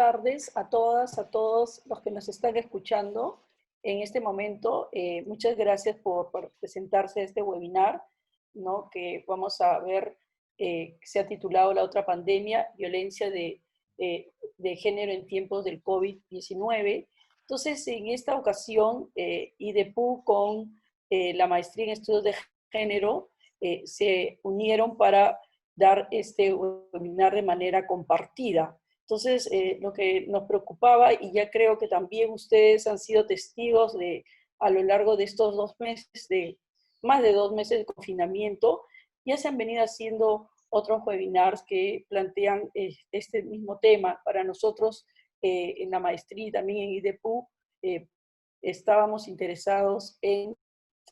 tardes a todas, a todos los que nos están escuchando en este momento. Muchas gracias por presentarse a este webinar, ¿no? Que vamos a ver, se ha titulado La otra pandemia, violencia de género en tiempos del COVID-19. Entonces, en esta ocasión, IDEPU con la maestría en estudios de género se unieron para dar este webinar de manera compartida. Entonces, lo que nos preocupaba, y ya creo que también ustedes han sido testigos a lo largo de estos 2 meses, más de 2 meses de confinamiento, ya se han venido haciendo otros webinars que plantean este mismo tema. Para nosotros, en la maestría y también en IDEPU, estábamos interesados en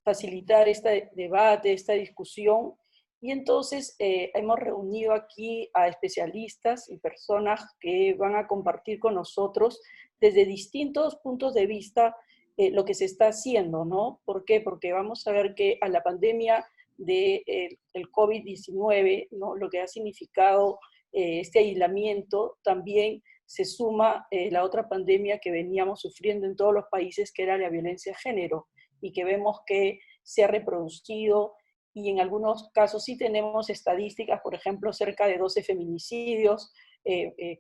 facilitar este debate, esta discusión, y entonces hemos reunido aquí a especialistas y personas que van a compartir con nosotros desde distintos puntos de vista lo que se está haciendo, ¿no? ¿Por qué? Porque vamos a ver que a la pandemia del COVID-19, ¿no? Lo que ha significado este aislamiento, también se suma la otra pandemia que veníamos sufriendo en todos los países, que era la violencia de género, y que vemos que se ha reproducido, y en algunos casos sí tenemos estadísticas, por ejemplo, cerca de 12 feminicidios,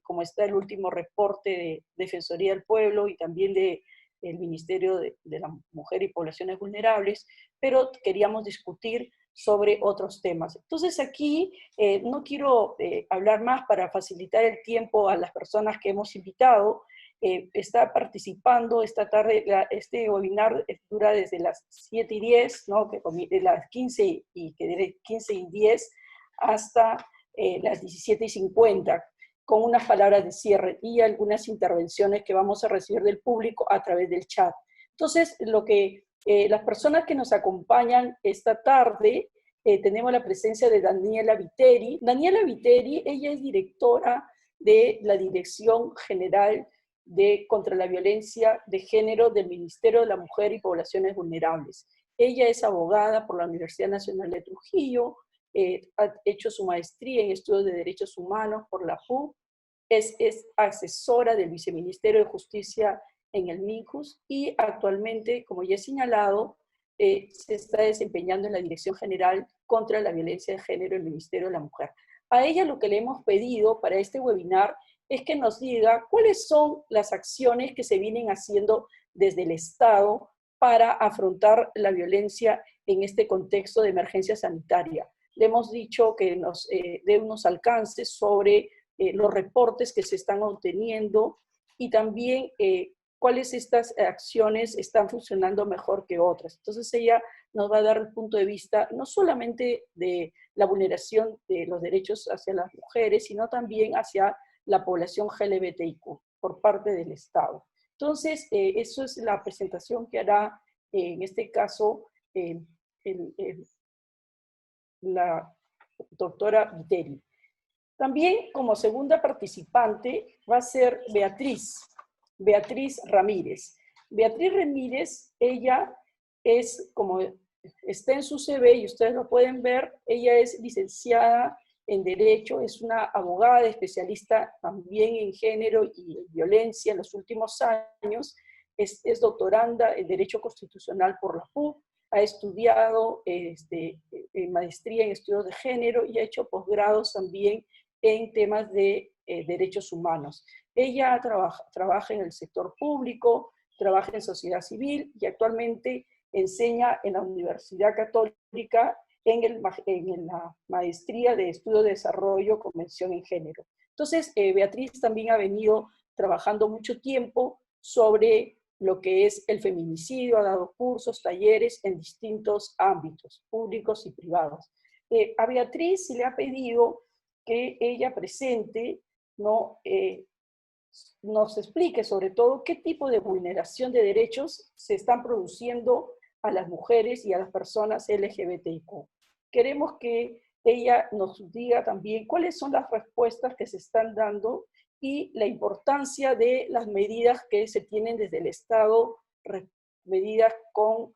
como está el último reporte de Defensoría del Pueblo y también del Ministerio de la Mujer y Poblaciones Vulnerables, pero queríamos discutir sobre otros temas. Entonces aquí no quiero hablar más para facilitar el tiempo a las personas que hemos invitado. Está participando esta tarde, este webinar dura desde las 7:10, ¿no? De las 15 y que de 15:10 hasta las 17:50, con unas palabras de cierre y algunas intervenciones que vamos a recibir del público a través del chat. Entonces, las personas que nos acompañan esta tarde, tenemos la presencia de Daniela Viteri. Daniela Viteri, ella es directora de la Dirección General contra la Violencia de Género del Ministerio de la Mujer y Poblaciones Vulnerables. Ella es abogada por la Universidad Nacional de Trujillo, ha hecho su maestría en estudios de derechos humanos por la PUC, es asesora del Viceministerio de Justicia en el MINJUS y actualmente, como ya he señalado, se está desempeñando en la Dirección General contra la Violencia de Género del Ministerio de la Mujer. A ella lo que le hemos pedido para este webinar es que nos diga cuáles son las acciones que se vienen haciendo desde el Estado para afrontar la violencia en este contexto de emergencia sanitaria. Le hemos dicho que nos dé unos alcances sobre los reportes que se están obteniendo y también cuáles estas acciones están funcionando mejor que otras. Entonces ella nos va a dar el punto de vista no solamente de la vulneración de los derechos hacia las mujeres, sino también hacia la población LGBTIQ por parte del Estado. Entonces, eso es la presentación que hará, en este caso, la doctora Viteri. También como segunda participante va a ser Beatriz Ramírez. Beatriz Ramírez, ella es, como está en su CV y ustedes lo pueden ver, ella es licenciada en Derecho, es una abogada especialista también en género y violencia en los últimos años, es doctoranda en Derecho Constitucional por la PUC, ha estudiado maestría en estudios de género y ha hecho posgrados también en temas de derechos humanos. Ella trabaja en el sector público, trabaja en sociedad civil y actualmente enseña en la Universidad Católica en la maestría de Estudio de Desarrollo, Convención en Género. Entonces, Beatriz también ha venido trabajando mucho tiempo sobre lo que es el feminicidio, ha dado cursos, talleres en distintos ámbitos, públicos y privados. A Beatriz se le ha pedido que ella presente, ¿no? Nos explique sobre todo qué tipo de vulneración de derechos se están produciendo a las mujeres y a las personas LGBTIQ. Queremos que ella nos diga también cuáles son las respuestas que se están dando y la importancia de las medidas que se tienen desde el Estado, medidas con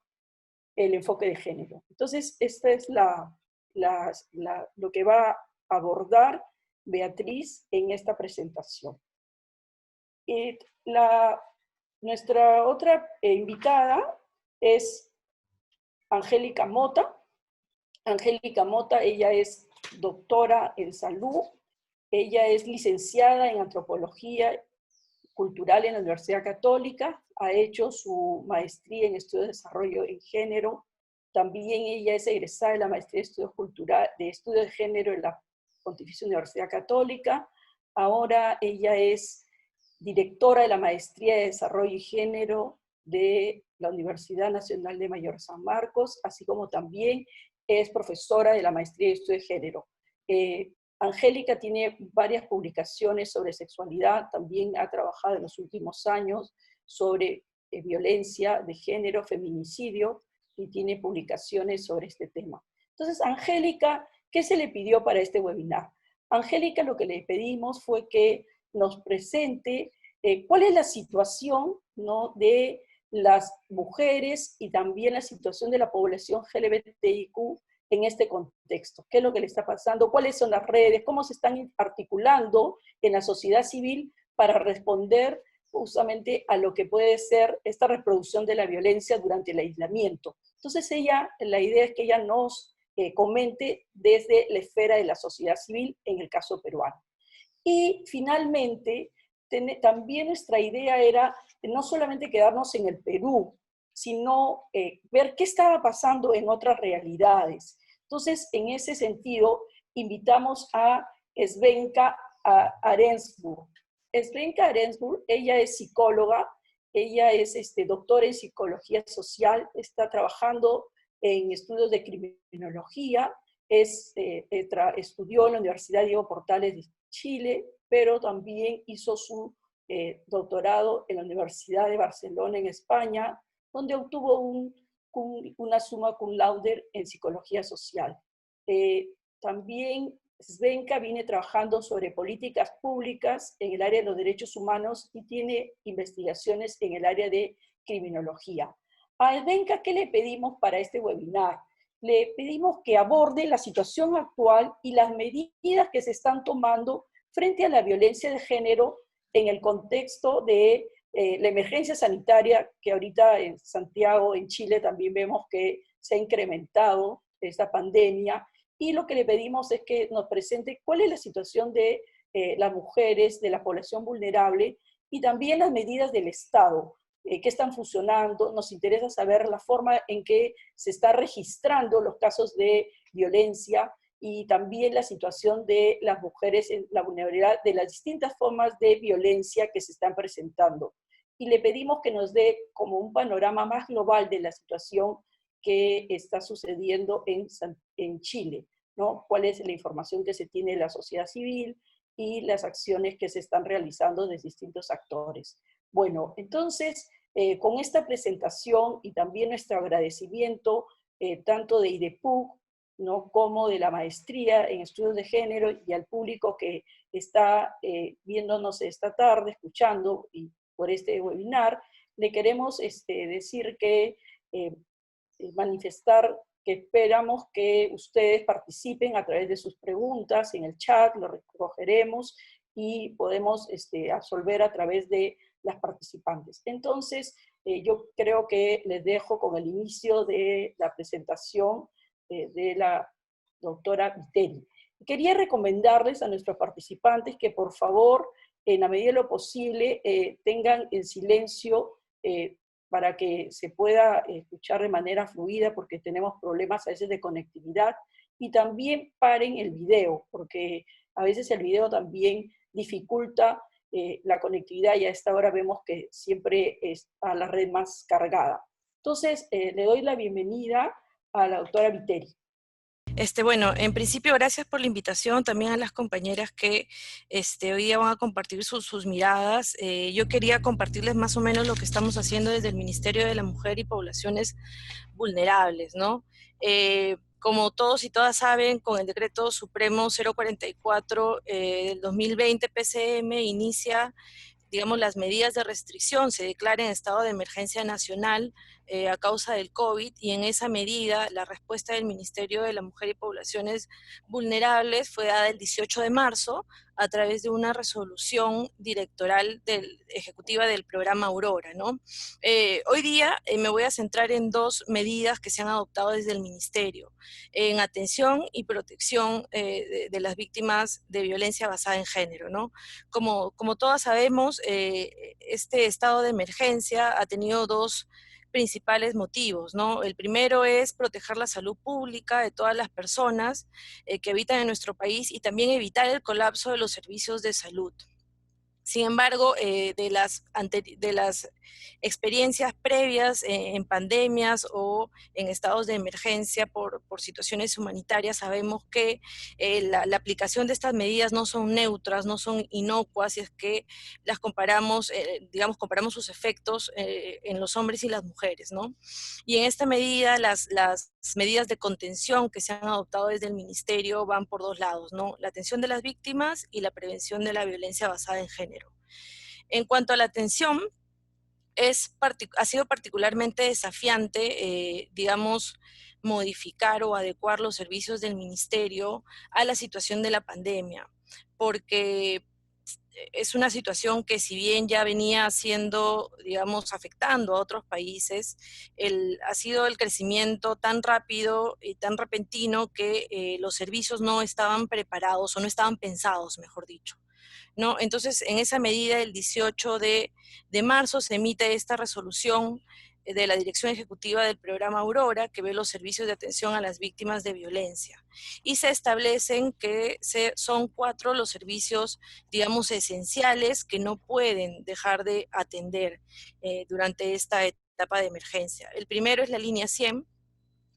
el enfoque de género. Entonces, esta es lo que va a abordar Beatriz en esta presentación. eh, la, nuestra otra invitada es Angélica Mota. Angélica Mota, ella es doctora en salud, ella es licenciada en antropología cultural en la Universidad Católica, ha hecho su maestría en estudios de desarrollo en género, también ella es egresada de la maestría de estudios de género en la Pontificia Universidad Católica, ahora ella es directora de la maestría de desarrollo y género de la Universidad Nacional de Mayor San Marcos, así como también es profesora de la maestría de estudios de género. Angélica tiene varias publicaciones sobre sexualidad, también ha trabajado en los últimos años sobre violencia de género, feminicidio, y tiene publicaciones sobre este tema. Entonces, Angélica, ¿qué se le pidió para este webinar? Angélica, lo que le pedimos fue que nos presente cuál es la situación, ¿no?, de las mujeres y también la situación de la población LGBTIQ en este contexto. ¿Qué es lo que le está pasando? ¿Cuáles son las redes? ¿Cómo se están articulando en la sociedad civil para responder justamente a lo que puede ser esta reproducción de la violencia durante el aislamiento? Entonces la idea es que ella nos comente desde la esfera de la sociedad civil en el caso peruano. Y finalmente, también nuestra idea era no solamente quedarnos en el Perú, sino ver qué estaba pasando en otras realidades. Entonces, en ese sentido, invitamos a Svenka Arensburg. Svenka Arensburg, ella es psicóloga, ella es doctora en psicología social, está trabajando en estudios de criminología, estudió en la Universidad Diego Portales de Chile, pero también hizo su doctorado en la Universidad de Barcelona, en España, donde obtuvo una summa cum laude en psicología social. También Svenka viene trabajando sobre políticas públicas en el área de los derechos humanos y tiene investigaciones en el área de criminología. A Svenka, ¿qué le pedimos para este webinar? Le pedimos que aborde la situación actual y las medidas que se están tomando frente a la violencia de género en el contexto de la emergencia sanitaria, que ahorita en Santiago, en Chile, también vemos que se ha incrementado esta pandemia, y lo que le pedimos es que nos presente cuál es la situación de las mujeres, de la población vulnerable, y también las medidas del Estado, que están funcionando. Nos interesa saber la forma en que se está registrando los casos de violencia y también la situación de las mujeres en la vulnerabilidad de las distintas formas de violencia que se están presentando. Y le pedimos que nos dé como un panorama más global de la situación que está sucediendo en Chile, ¿no? Cuál es la información que se tiene de la sociedad civil y las acciones que se están realizando de distintos actores. Bueno, entonces, con esta presentación y también nuestro agradecimiento, tanto de IDEPUC, ¿no?, como de la maestría en estudios de género, y al público que está viéndonos esta tarde, escuchando y por este webinar, le queremos decir que, manifestar que esperamos que ustedes participen a través de sus preguntas en el chat, lo recogeremos y podemos absolver a través de las participantes. Entonces, yo creo que les dejo con el inicio de la presentación de la doctora Viteri. Quería recomendarles a nuestros participantes que por favor, en la medida de lo posible, tengan en silencio para que se pueda escuchar de manera fluida, porque tenemos problemas a veces de conectividad, y también paren el video, porque a veces el video también dificulta la conectividad, y a esta hora vemos que siempre está la red más cargada. Entonces, le doy la bienvenida a la doctora Viteri. Bueno, en principio, gracias por la invitación, también a las compañeras que hoy día van a compartir sus miradas. Yo quería compartirles más o menos lo que estamos haciendo desde el Ministerio de la Mujer y Poblaciones Vulnerables, ¿no? Como todos y todas saben, con el Decreto Supremo 044 del 2020, PCM inicia, digamos, las medidas de restricción, se declara en estado de emergencia nacional a causa del COVID, y en esa medida la respuesta del Ministerio de la Mujer y Poblaciones Vulnerables fue dada el 18 de marzo a través de una resolución directoral ejecutiva del programa Aurora, ¿no? Hoy día me voy a centrar en dos medidas que se han adoptado desde el Ministerio, en atención y protección de las víctimas de violencia basada en género, ¿no? Como todas sabemos, este estado de emergencia ha tenido dos principales motivos, ¿no? El primero es proteger la salud pública de todas las personas que habitan en nuestro país y también evitar el colapso de los servicios de salud. Sin embargo, de las experiencias previas en pandemias o en estados de emergencia por situaciones humanitarias, sabemos que la aplicación de estas medidas no son neutras, no son inocuas, y es que las comparamos, digamos, comparamos sus efectos en los hombres y las mujeres, ¿no? Y en esta medida, las medidas de contención que se han adoptado desde el Ministerio van por dos lados, ¿no? La atención de las víctimas y la prevención de la violencia basada en género. En cuanto a la atención, ha sido particularmente desafiante, digamos, modificar o adecuar los servicios del Ministerio a la situación de la pandemia, porque es una situación que, si bien ya venía siendo, digamos, afectando a otros países, ha sido el crecimiento tan rápido y tan repentino que los servicios no estaban preparados o no estaban pensados, mejor dicho, ¿no? Entonces, en esa medida, el 18 de marzo se emite esta resolución de la Dirección Ejecutiva del Programa Aurora, que ve los servicios de atención a las víctimas de violencia. Y se establecen que son 4 los servicios, digamos, esenciales que no pueden dejar de atender durante esta etapa de emergencia. El primero es la línea 100.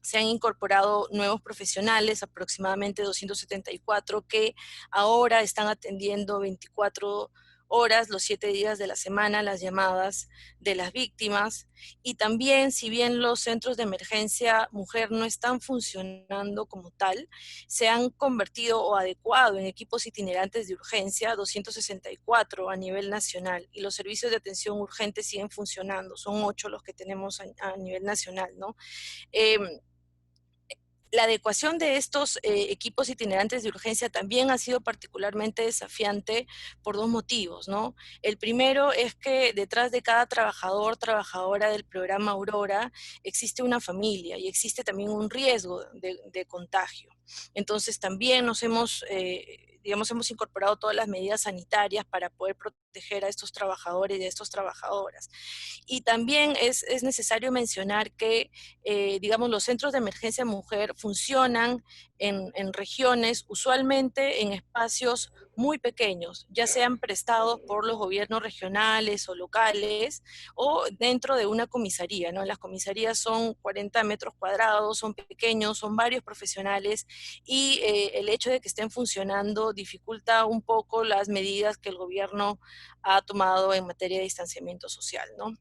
Se han incorporado nuevos profesionales, aproximadamente 274, que ahora están atendiendo 24 horas, los 7 días de la semana, las llamadas de las víctimas. Y también, si bien los centros de emergencia mujer no están funcionando como tal, se han convertido o adecuado en equipos itinerantes de urgencia, 264 a nivel nacional, y los servicios de atención urgente siguen funcionando, son 8 los que tenemos a nivel nacional, ¿no? La adecuación de estos equipos itinerantes de urgencia también ha sido particularmente desafiante por dos motivos, ¿no? El primero es que detrás de cada trabajador, trabajadora del programa Aurora, existe una familia y existe también un riesgo de contagio. Entonces también digamos, hemos incorporado todas las medidas sanitarias para poder proteger a estos trabajadores y a estas trabajadoras. Y también es necesario mencionar que, digamos, los centros de emergencia mujer funcionan en regiones, usualmente en espacios muy pequeños, ya sean prestados por los gobiernos regionales o locales, o dentro de una comisaría, ¿no? Las comisarías son 40 metros cuadrados, son pequeños, son varios profesionales, y el hecho de que estén funcionando dificulta un poco las medidas que el gobierno ha tomado en materia de distanciamiento social, ¿no?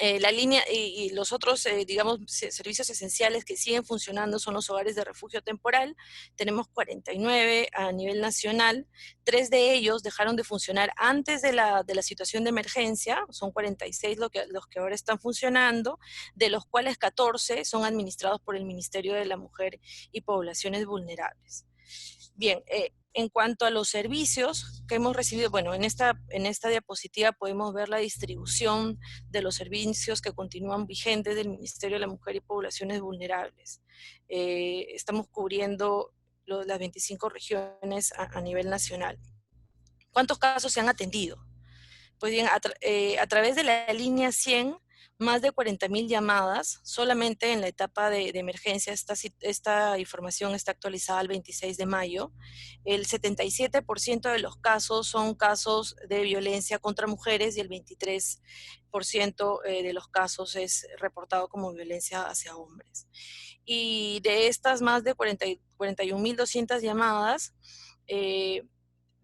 La línea y los otros, digamos, servicios esenciales que siguen funcionando son los hogares de refugio temporal. Tenemos 49 a nivel nacional. 3 de ellos dejaron de funcionar antes de la situación de emergencia. Son 46 los que ahora están funcionando, de los cuales 14 son administrados por el Ministerio de la Mujer y Poblaciones Vulnerables. Bien, en cuanto a los servicios que hemos recibido, bueno, en esta diapositiva podemos ver la distribución de los servicios que continúan vigentes del Ministerio de la Mujer y Poblaciones Vulnerables. Estamos cubriendo las 25 regiones a nivel nacional. ¿Cuántos casos se han atendido? Pues bien, a través de la línea 100, más de 40,000 llamadas, solamente en la etapa de emergencia. Esta información está actualizada el 26 de mayo. El 77% de los casos son casos de violencia contra mujeres y el 23% de los casos es reportado como violencia hacia hombres. Y de estas más de 41,200 llamadas,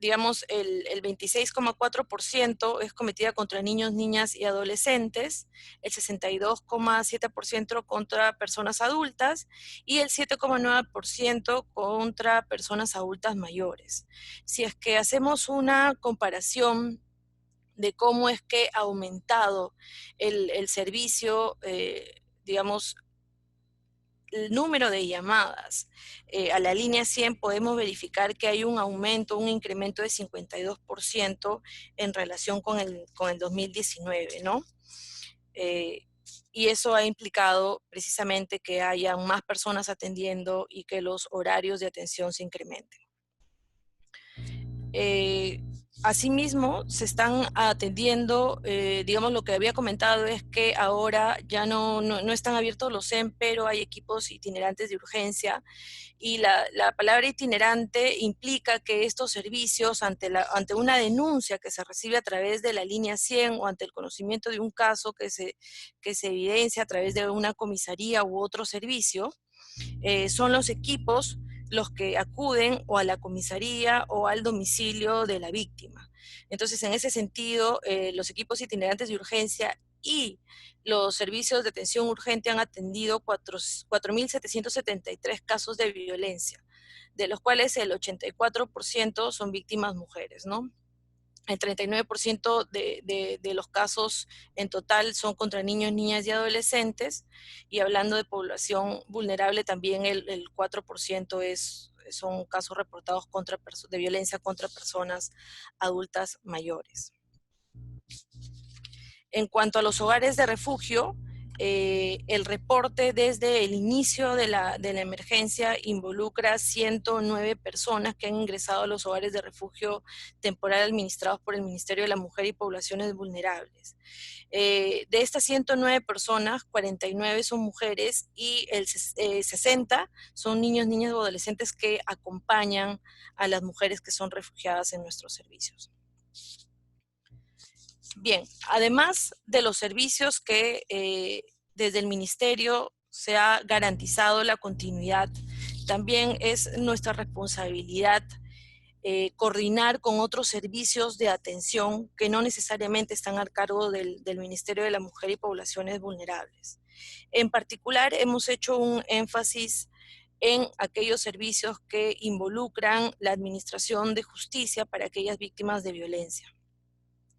digamos, el 26,4% es cometida contra niños, niñas y adolescentes, el 62,7% contra personas adultas y el 7,9% contra personas adultas mayores. Si es que hacemos una comparación de cómo es que ha aumentado el servicio, digamos, el número de llamadas a la línea 100 podemos verificar que hay un aumento, un incremento de 52% en relación con el 2019, ¿no? Y eso ha implicado precisamente que haya más personas atendiendo y que los horarios de atención se incrementen. Asimismo, se están atendiendo, digamos, lo que había comentado es que ahora ya no están abiertos los CEM, pero hay equipos itinerantes de urgencia, y la palabra itinerante implica que estos servicios, ante una denuncia que se recibe a través de la línea 100 o ante el conocimiento de un caso que se evidencia a través de una comisaría u otro servicio, son los equipos los que acuden o a la comisaría o al domicilio de la víctima. Entonces, en ese sentido, los equipos itinerantes de urgencia y los servicios de atención urgente han atendido 4.773 casos de violencia, de los cuales el 84% son víctimas mujeres, ¿no? El 39% de los casos en total son contra niños, niñas y adolescentes, y hablando de población vulnerable, también el 4% son casos reportados de violencia contra personas adultas mayores. En cuanto a los hogares de refugio, el reporte desde el inicio de la emergencia involucra 109 personas que han ingresado a los hogares de refugio temporal administrados por el Ministerio de la Mujer y Poblaciones Vulnerables. De estas 109 personas, 49 son mujeres y 60 son niños, niñas o adolescentes que acompañan a las mujeres que son refugiadas en nuestros servicios. Bien, además de los servicios que desde el Ministerio se ha garantizado la continuidad, también es nuestra responsabilidad coordinar con otros servicios de atención que no necesariamente están a cargo del Ministerio de la Mujer y Poblaciones Vulnerables. En particular, hemos hecho un énfasis en aquellos servicios que involucran la administración de justicia para aquellas víctimas de violencia.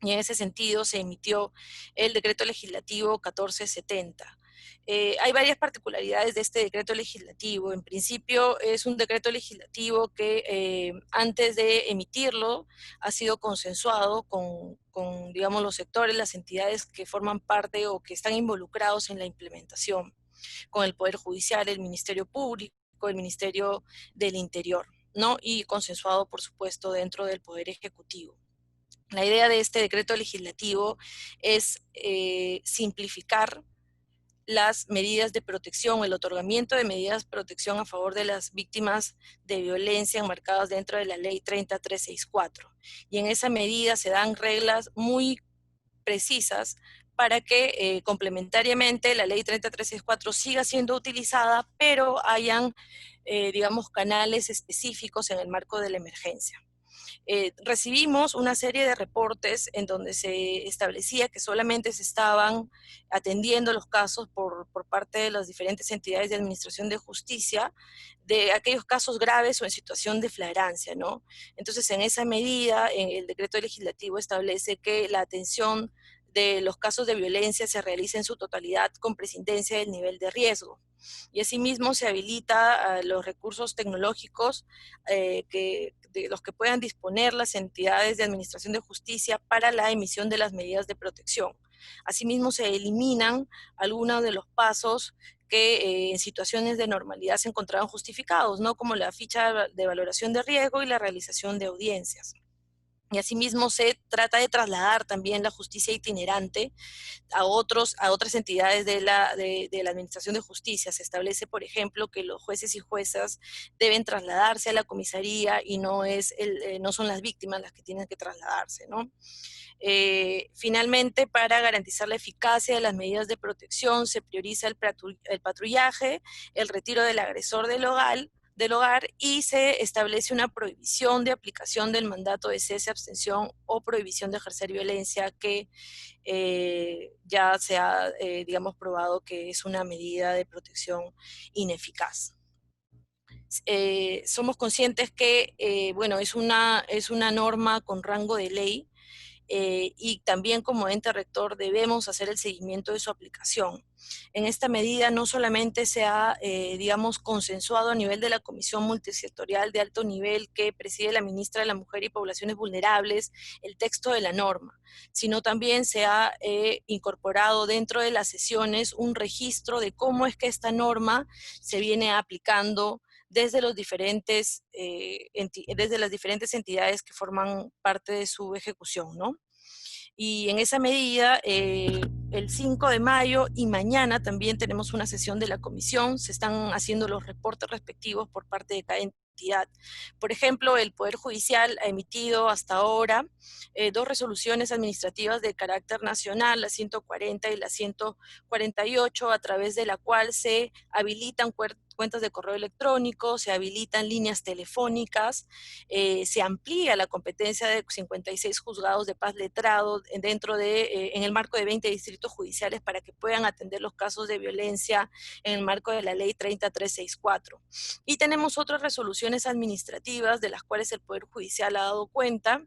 Y en ese sentido se emitió el decreto legislativo 1470. Hay varias particularidades de este decreto legislativo. En principio es un decreto legislativo que antes de emitirlo ha sido consensuado con, digamos, los sectores, las entidades que forman parte o que están involucrados en la implementación, con el Poder Judicial, el Ministerio Público, el Ministerio del Interior, ¿no? Y consensuado, por supuesto, dentro del Poder Ejecutivo. La idea de este decreto legislativo es simplificar las medidas de protección, el otorgamiento de medidas de protección a favor de las víctimas de violencia enmarcadas dentro de la Ley 30364. Y en esa medida se dan reglas muy precisas para que complementariamente la Ley 30364 siga siendo utilizada, pero hayan, digamos, canales específicos en el marco de la emergencia. Recibimos una serie de reportes en donde se establecía que solamente se estaban atendiendo los casos por parte de las diferentes entidades de administración de justicia, de aquellos casos graves o en situación de flagrancia, ¿no? Entonces, en esa medida, el decreto legislativo establece que la atención de los casos de violencia se realiza en su totalidad con prescindencia del nivel de riesgo. Y asimismo se habilita los recursos tecnológicos de los que puedan disponer las entidades de administración de justicia para la emisión de las medidas de protección. Asimismo se eliminan algunos de los pasos que en situaciones de normalidad se encontraban justificados, ¿no? Como la ficha de valoración de riesgo y la realización de audiencias. Y asimismo se trata de trasladar también la justicia itinerante a otras entidades de la Administración de Justicia. Se establece, por ejemplo, que los jueces y juezas deben trasladarse a la comisaría y no son las víctimas las que tienen que trasladarse, ¿no? Finalmente, para garantizar la eficacia de las medidas de protección, se prioriza el patrullaje, el retiro del agresor del hogar y se establece una prohibición de aplicación del mandato de cese, abstención o prohibición de ejercer violencia que ya se ha, digamos, probado que es una medida de protección ineficaz. Somos conscientes que, bueno, es una norma con rango de ley y también como ente rector debemos hacer el seguimiento de su aplicación. En esta medida no solamente se ha, digamos, consensuado a nivel de la Comisión Multisectorial de Alto Nivel que preside la ministra de la Mujer y Poblaciones Vulnerables el texto de la norma, sino también se ha incorporado dentro de las sesiones un registro de cómo es que esta norma se viene aplicando desde las diferentes entidades que forman parte de su ejecución, ¿no? Y en esa medida, el 5 de mayo y mañana también tenemos una sesión de la comisión, se están haciendo los reportes respectivos por parte de cada entidad. Por ejemplo, el Poder Judicial ha emitido hasta ahora 2 resoluciones administrativas de carácter nacional, la 140 y la 148, a través de la cual se habilitan cuentas de correo electrónico, se habilitan líneas telefónicas, se amplía la competencia de 56 juzgados de paz letrados en el marco de 20 distritos judiciales para que puedan atender los casos de violencia en el marco de la ley 30364. Y tenemos otras resoluciones administrativas de las cuales el Poder Judicial ha dado cuenta,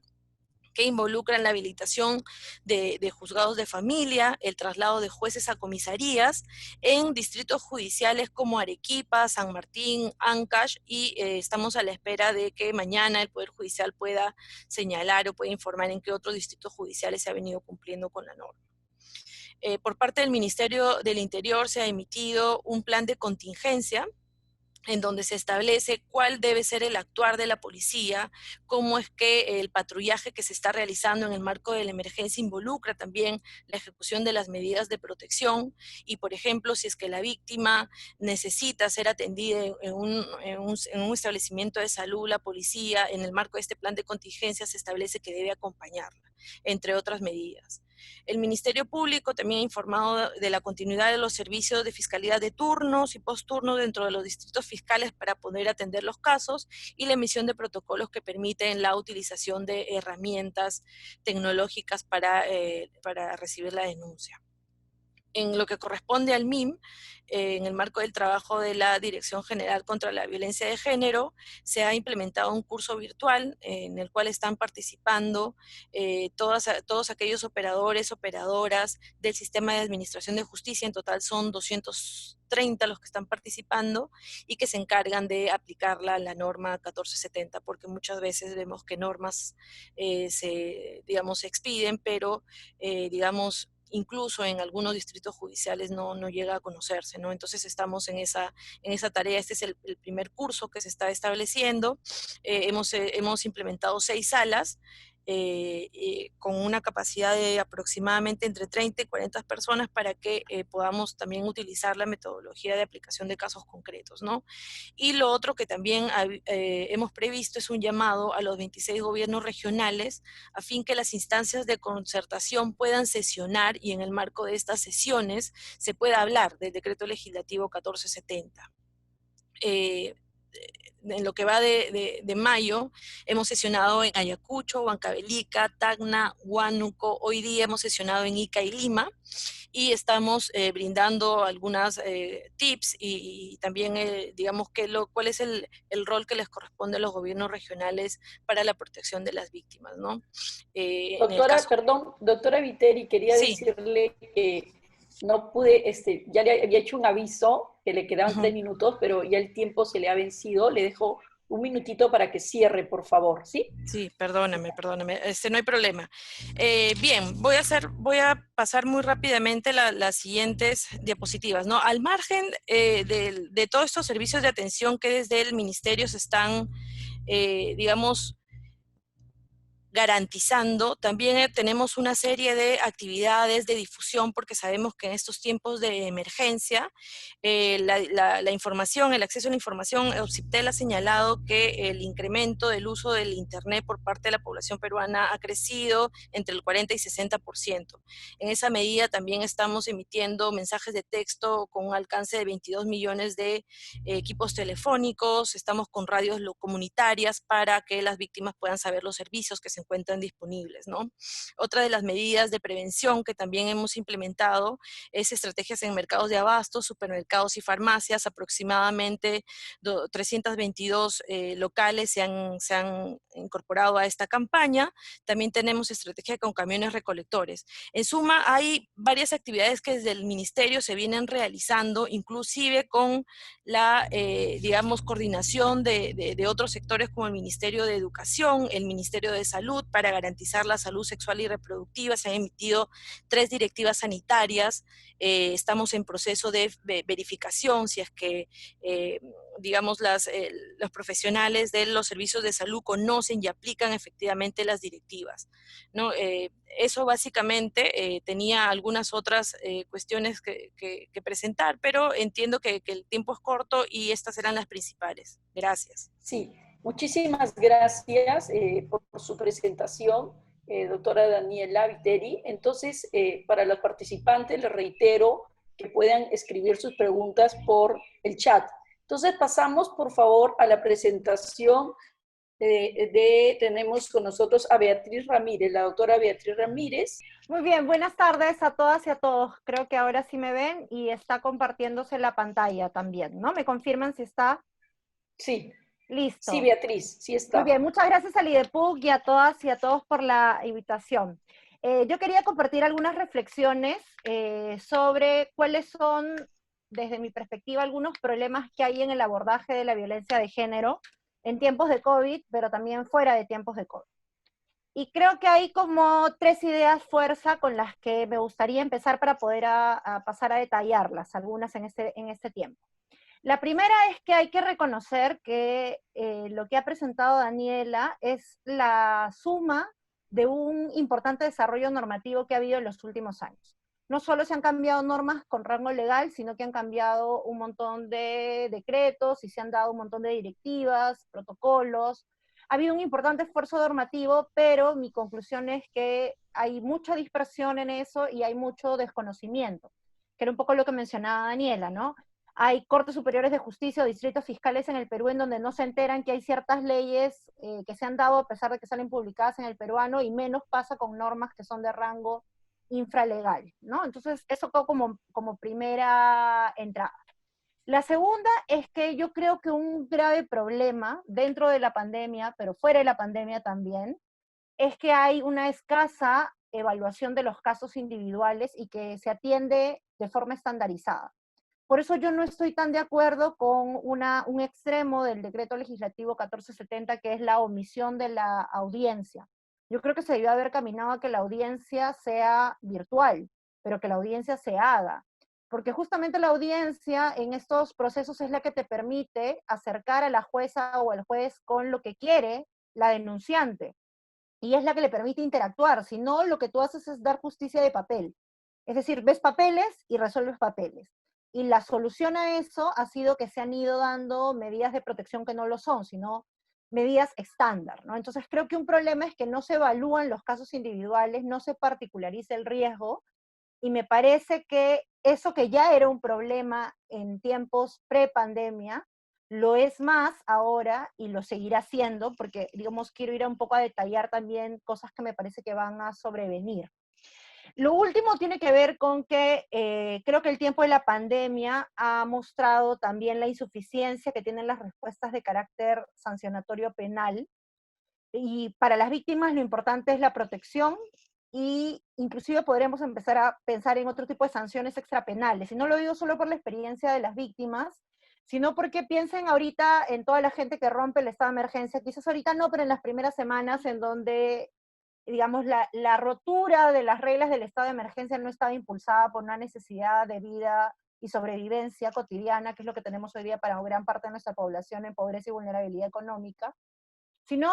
que involucran la habilitación de juzgados de familia, el traslado de jueces a comisarías en distritos judiciales como Arequipa, San Martín, Ancash, y estamos a la espera de que mañana el Poder Judicial pueda señalar o pueda informar en qué otros distritos judiciales se ha venido cumpliendo con la norma. Por parte del Ministerio del Interior se ha emitido un plan de contingencia en donde se establece cuál debe ser el actuar de la policía, cómo es que el patrullaje que se está realizando en el marco de la emergencia involucra también la ejecución de las medidas de protección y, por ejemplo, si es que la víctima necesita ser atendida en un establecimiento de salud, la policía, en el marco de este plan de contingencia, se establece que debe acompañarla, entre otras medidas. El Ministerio Público también ha informado de la continuidad de los servicios de fiscalía de turnos y posturnos dentro de los distritos fiscales para poder atender los casos y la emisión de protocolos que permiten la utilización de herramientas tecnológicas para recibir la denuncia. En lo que corresponde al MIM, en el marco del trabajo de la Dirección General contra la Violencia de Género, se ha implementado un curso virtual en el cual están participando todos aquellos operadores, operadoras del sistema de administración de justicia. En total son 230 los que están participando y que se encargan de aplicar la norma 1470, porque muchas veces vemos que normas se expiden, pero incluso en algunos distritos judiciales no llega a conocerse, ¿no? Entonces estamos en esa tarea. Este es el primer curso que se está estableciendo. Hemos implementado 6 salas, con una capacidad de aproximadamente entre 30 y 40 personas para que podamos también utilizar la metodología de aplicación de casos concretos, ¿no? Y lo otro que también hemos previsto es un llamado a los 26 gobiernos regionales a fin que las instancias de concertación puedan sesionar y en el marco de estas sesiones se pueda hablar del decreto legislativo 1470. En lo que va de mayo, hemos sesionado en Ayacucho, Huancavelica, Tacna, Huánuco. Hoy día hemos sesionado en Ica y Lima y estamos brindando algunas tips y también, cuál es el rol que les corresponde a los gobiernos regionales para la protección de las víctimas, ¿no? Doctora, perdón, doctora Viteri, quería Sí. decirle que no pude, ya le había hecho un aviso que le quedaban 3 minutos, pero ya el tiempo se le ha vencido. Le dejo un minutito para que cierre, por favor, ¿sí? Sí, perdóname, no hay problema. Bien, voy a pasar muy rápidamente las siguientes diapositivas, ¿no? Al margen de todos estos servicios de atención que desde el Ministerio se están, garantizando, también tenemos una serie de actividades de difusión porque sabemos que en estos tiempos de emergencia la información, el acceso a la información, OPSIPTEL ha señalado que el incremento del uso del Internet por parte de la población peruana ha crecido entre el 40 y 60%. En esa medida también estamos emitiendo mensajes de texto con un alcance de 22 millones de equipos telefónicos, estamos con radios comunitarias para que las víctimas puedan saber los servicios que se encuentran disponibles, ¿no? Otra de las medidas de prevención que también hemos implementado es estrategias en mercados de abasto, supermercados y farmacias. Aproximadamente 322 locales se han incorporado a esta campaña. También tenemos estrategia con camiones recolectores. En suma, hay varias actividades que desde el ministerio se vienen realizando, inclusive con la, digamos, coordinación de otros sectores como el Ministerio de Educación, el Ministerio de Salud, para garantizar la salud sexual y reproductiva. Se han emitido 3 directivas sanitarias. Estamos en proceso de verificación si es que, digamos, los profesionales de los servicios de salud conocen y aplican efectivamente las directivas, ¿no? Eso básicamente, tenía algunas otras cuestiones que presentar, pero entiendo que el tiempo es corto y estas eran las principales. Gracias. Sí, muchísimas gracias por su presentación, doctora Daniela Viteri. Entonces, para los participantes les reitero que puedan escribir sus preguntas por el chat. Entonces, pasamos por favor a la presentación tenemos con nosotros a Beatriz Ramírez, la doctora Beatriz Ramírez. Muy bien, buenas tardes a todas y a todos. Creo que ahora sí me ven y está compartiéndose la pantalla también, ¿no? ¿Me confirman si está? Sí. Listo. Sí, Beatriz, sí está. Muy bien, muchas gracias al IDEPUC y a todas y a todos por la invitación. Yo quería compartir algunas reflexiones sobre cuáles son, desde mi perspectiva, algunos problemas que hay en el abordaje de la violencia de género en tiempos de COVID, pero también fuera de tiempos de COVID. Y creo que hay como 3 ideas fuerza con las que me gustaría empezar para poder pasar a detallarlas, algunas en este tiempo. La primera es que hay que reconocer que lo que ha presentado Daniela es la suma de un importante desarrollo normativo que ha habido en los últimos años. No solo se han cambiado normas con rango legal, sino que han cambiado un montón de decretos y se han dado un montón de directivas, protocolos. Ha habido un importante esfuerzo normativo, pero mi conclusión es que hay mucha dispersión en eso y hay mucho desconocimiento, que era un poco lo que mencionaba Daniela, ¿no? Hay cortes superiores de justicia o distritos fiscales en el Perú en donde no se enteran que hay ciertas leyes que se han dado a pesar de que salen publicadas en el peruano, y menos pasa con normas que son de rango infralegal, ¿no? Entonces, eso como primera entrada. La segunda es que yo creo que un grave problema dentro de la pandemia, pero fuera de la pandemia también, es que hay una escasa evaluación de los casos individuales y que se atiende de forma estandarizada. Por eso yo no estoy tan de acuerdo con un extremo del decreto legislativo 1470, que es la omisión de la audiencia. Yo creo que se debió haber caminado a que la audiencia sea virtual, pero que la audiencia se haga. Porque justamente la audiencia en estos procesos es la que te permite acercar a la jueza o al juez con lo que quiere la denunciante. Y es la que le permite interactuar. Si no, lo que tú haces es dar justicia de papel. Es decir, ves papeles y resuelves papeles. Y la solución a eso ha sido que se han ido dando medidas de protección que no lo son, sino medidas estándar, ¿no? Entonces creo que un problema es que no se evalúan los casos individuales, no se particulariza el riesgo, y me parece que eso que ya era un problema en tiempos pre-pandemia, lo es más ahora y lo seguirá siendo, porque, digamos, quiero ir un poco a detallar también cosas que me parece que van a sobrevenir. Lo último tiene que ver con que creo que el tiempo de la pandemia ha mostrado también la insuficiencia que tienen las respuestas de carácter sancionatorio penal, y para las víctimas lo importante es la protección, y inclusive podremos empezar a pensar en otro tipo de sanciones extrapenales. Y no lo digo solo por la experiencia de las víctimas, sino porque piensen ahorita en toda la gente que rompe el estado de emergencia, quizás ahorita no, pero en las primeras semanas en donde, digamos, la rotura de las reglas del estado de emergencia no estaba impulsada por una necesidad de vida y sobrevivencia cotidiana, que es lo que tenemos hoy día para gran parte de nuestra población en pobreza y vulnerabilidad económica, sino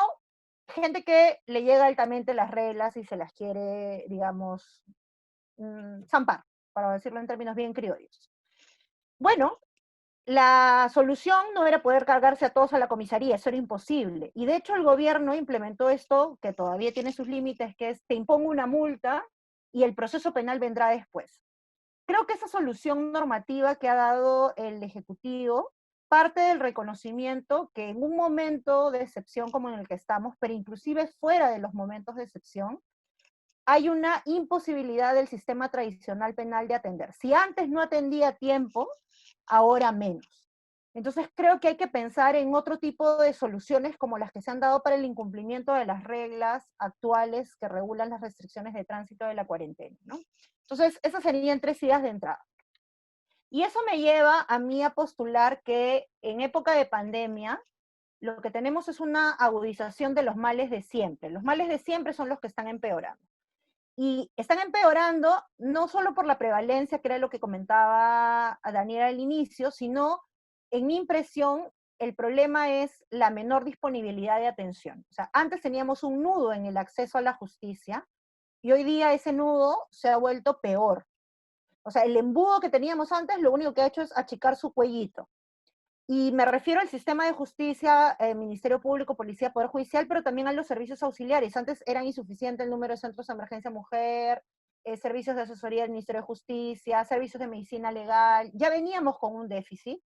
gente que le llega altamente las reglas y se las quiere, digamos, zampar, para decirlo en términos bien criollos. Bueno, la solución no era poder cargarse a todos a la comisaría, eso era imposible. Y de hecho el gobierno implementó esto, que todavía tiene sus límites, que es te impongo una multa y el proceso penal vendrá después. Creo que esa solución normativa que ha dado el Ejecutivo parte del reconocimiento que en un momento de excepción como en el que estamos, pero inclusive fuera de los momentos de excepción, hay una imposibilidad del sistema tradicional penal de atender. Si antes no atendía a tiempo, ahora menos. Entonces creo que hay que pensar en otro tipo de soluciones como las que se han dado para el incumplimiento de las reglas actuales que regulan las restricciones de tránsito de la cuarentena, ¿no? Entonces, esas serían 3 ideas de entrada. Y eso me lleva a mí a postular que en época de pandemia, lo que tenemos es una agudización de los males de siempre. Los males de siempre son los que están empeorando. Y están empeorando no solo por la prevalencia, que era lo que comentaba a Daniela al inicio, sino, en mi impresión, el problema es la menor disponibilidad de atención. O sea, antes teníamos un nudo en el acceso a la justicia y hoy día ese nudo se ha vuelto peor. O sea, el embudo que teníamos antes lo único que ha hecho es achicar su cuellito. Y me refiero al sistema de justicia, Ministerio Público, Policía, Poder Judicial, pero también a los servicios auxiliares. Antes eran insuficientes el número de centros de emergencia mujer, servicios de asesoría del Ministerio de Justicia, servicios de medicina legal. Ya veníamos con un déficit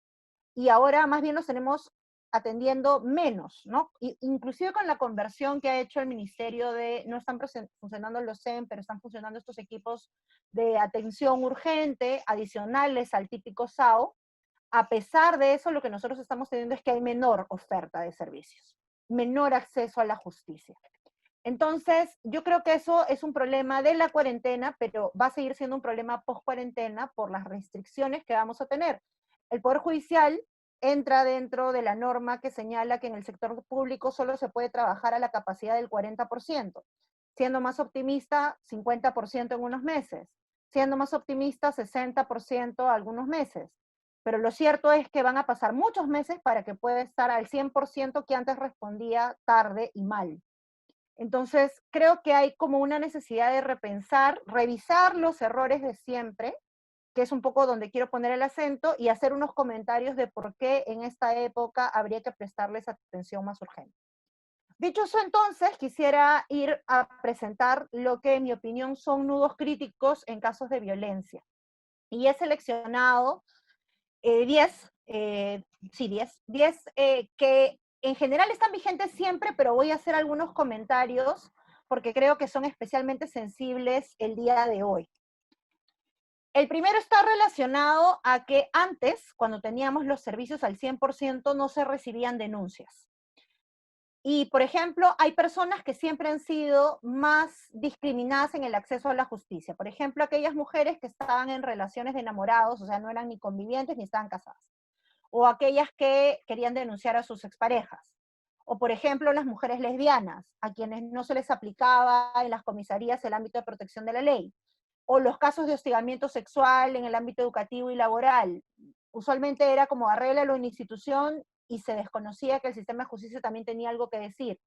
y ahora más bien los tenemos atendiendo menos, ¿no? Inclusive con la conversión que ha hecho el Ministerio de, no están funcionando los SEM, pero están funcionando estos equipos de atención urgente, adicionales al típico SAO. A pesar de eso, lo que nosotros estamos teniendo es que hay menor oferta de servicios, menor acceso a la justicia. Entonces, yo creo que eso es un problema de la cuarentena, pero va a seguir siendo un problema post-cuarentena por las restricciones que vamos a tener. El Poder Judicial entra dentro de la norma que señala que en el sector público solo se puede trabajar a la capacidad del 40%, siendo más optimista, 50% en unos meses, siendo más optimista, 60% algunos meses. Pero lo cierto es que van a pasar muchos meses para que pueda estar al 100% que antes respondía tarde y mal. Entonces, creo que hay como una necesidad de repensar, revisar los errores de siempre, que es un poco donde quiero poner el acento, y hacer unos comentarios de por qué en esta época habría que prestarles atención más urgente. Dicho eso, entonces, quisiera ir a presentar lo que, en mi opinión, son nudos críticos en casos de violencia. Y he seleccionado 10, 10 que en general están vigentes siempre, pero voy a hacer algunos comentarios porque creo que son especialmente sensibles el día de hoy. El primero está relacionado a que antes, cuando teníamos los servicios al 100%, no se recibían denuncias. Y, por ejemplo, hay personas que siempre han sido más discriminadas en el acceso a la justicia. Por ejemplo, aquellas mujeres que estaban en relaciones de enamorados, o sea, no eran ni convivientes ni estaban casadas. O aquellas que querían denunciar a sus exparejas. O, por ejemplo, las mujeres lesbianas, a quienes no se les aplicaba en las comisarías el ámbito de protección de la ley. O los casos de hostigamiento sexual en el ámbito educativo y laboral. Usualmente era como arréglalo en institución y se desconocía que el sistema de justicia también tenía algo que decir.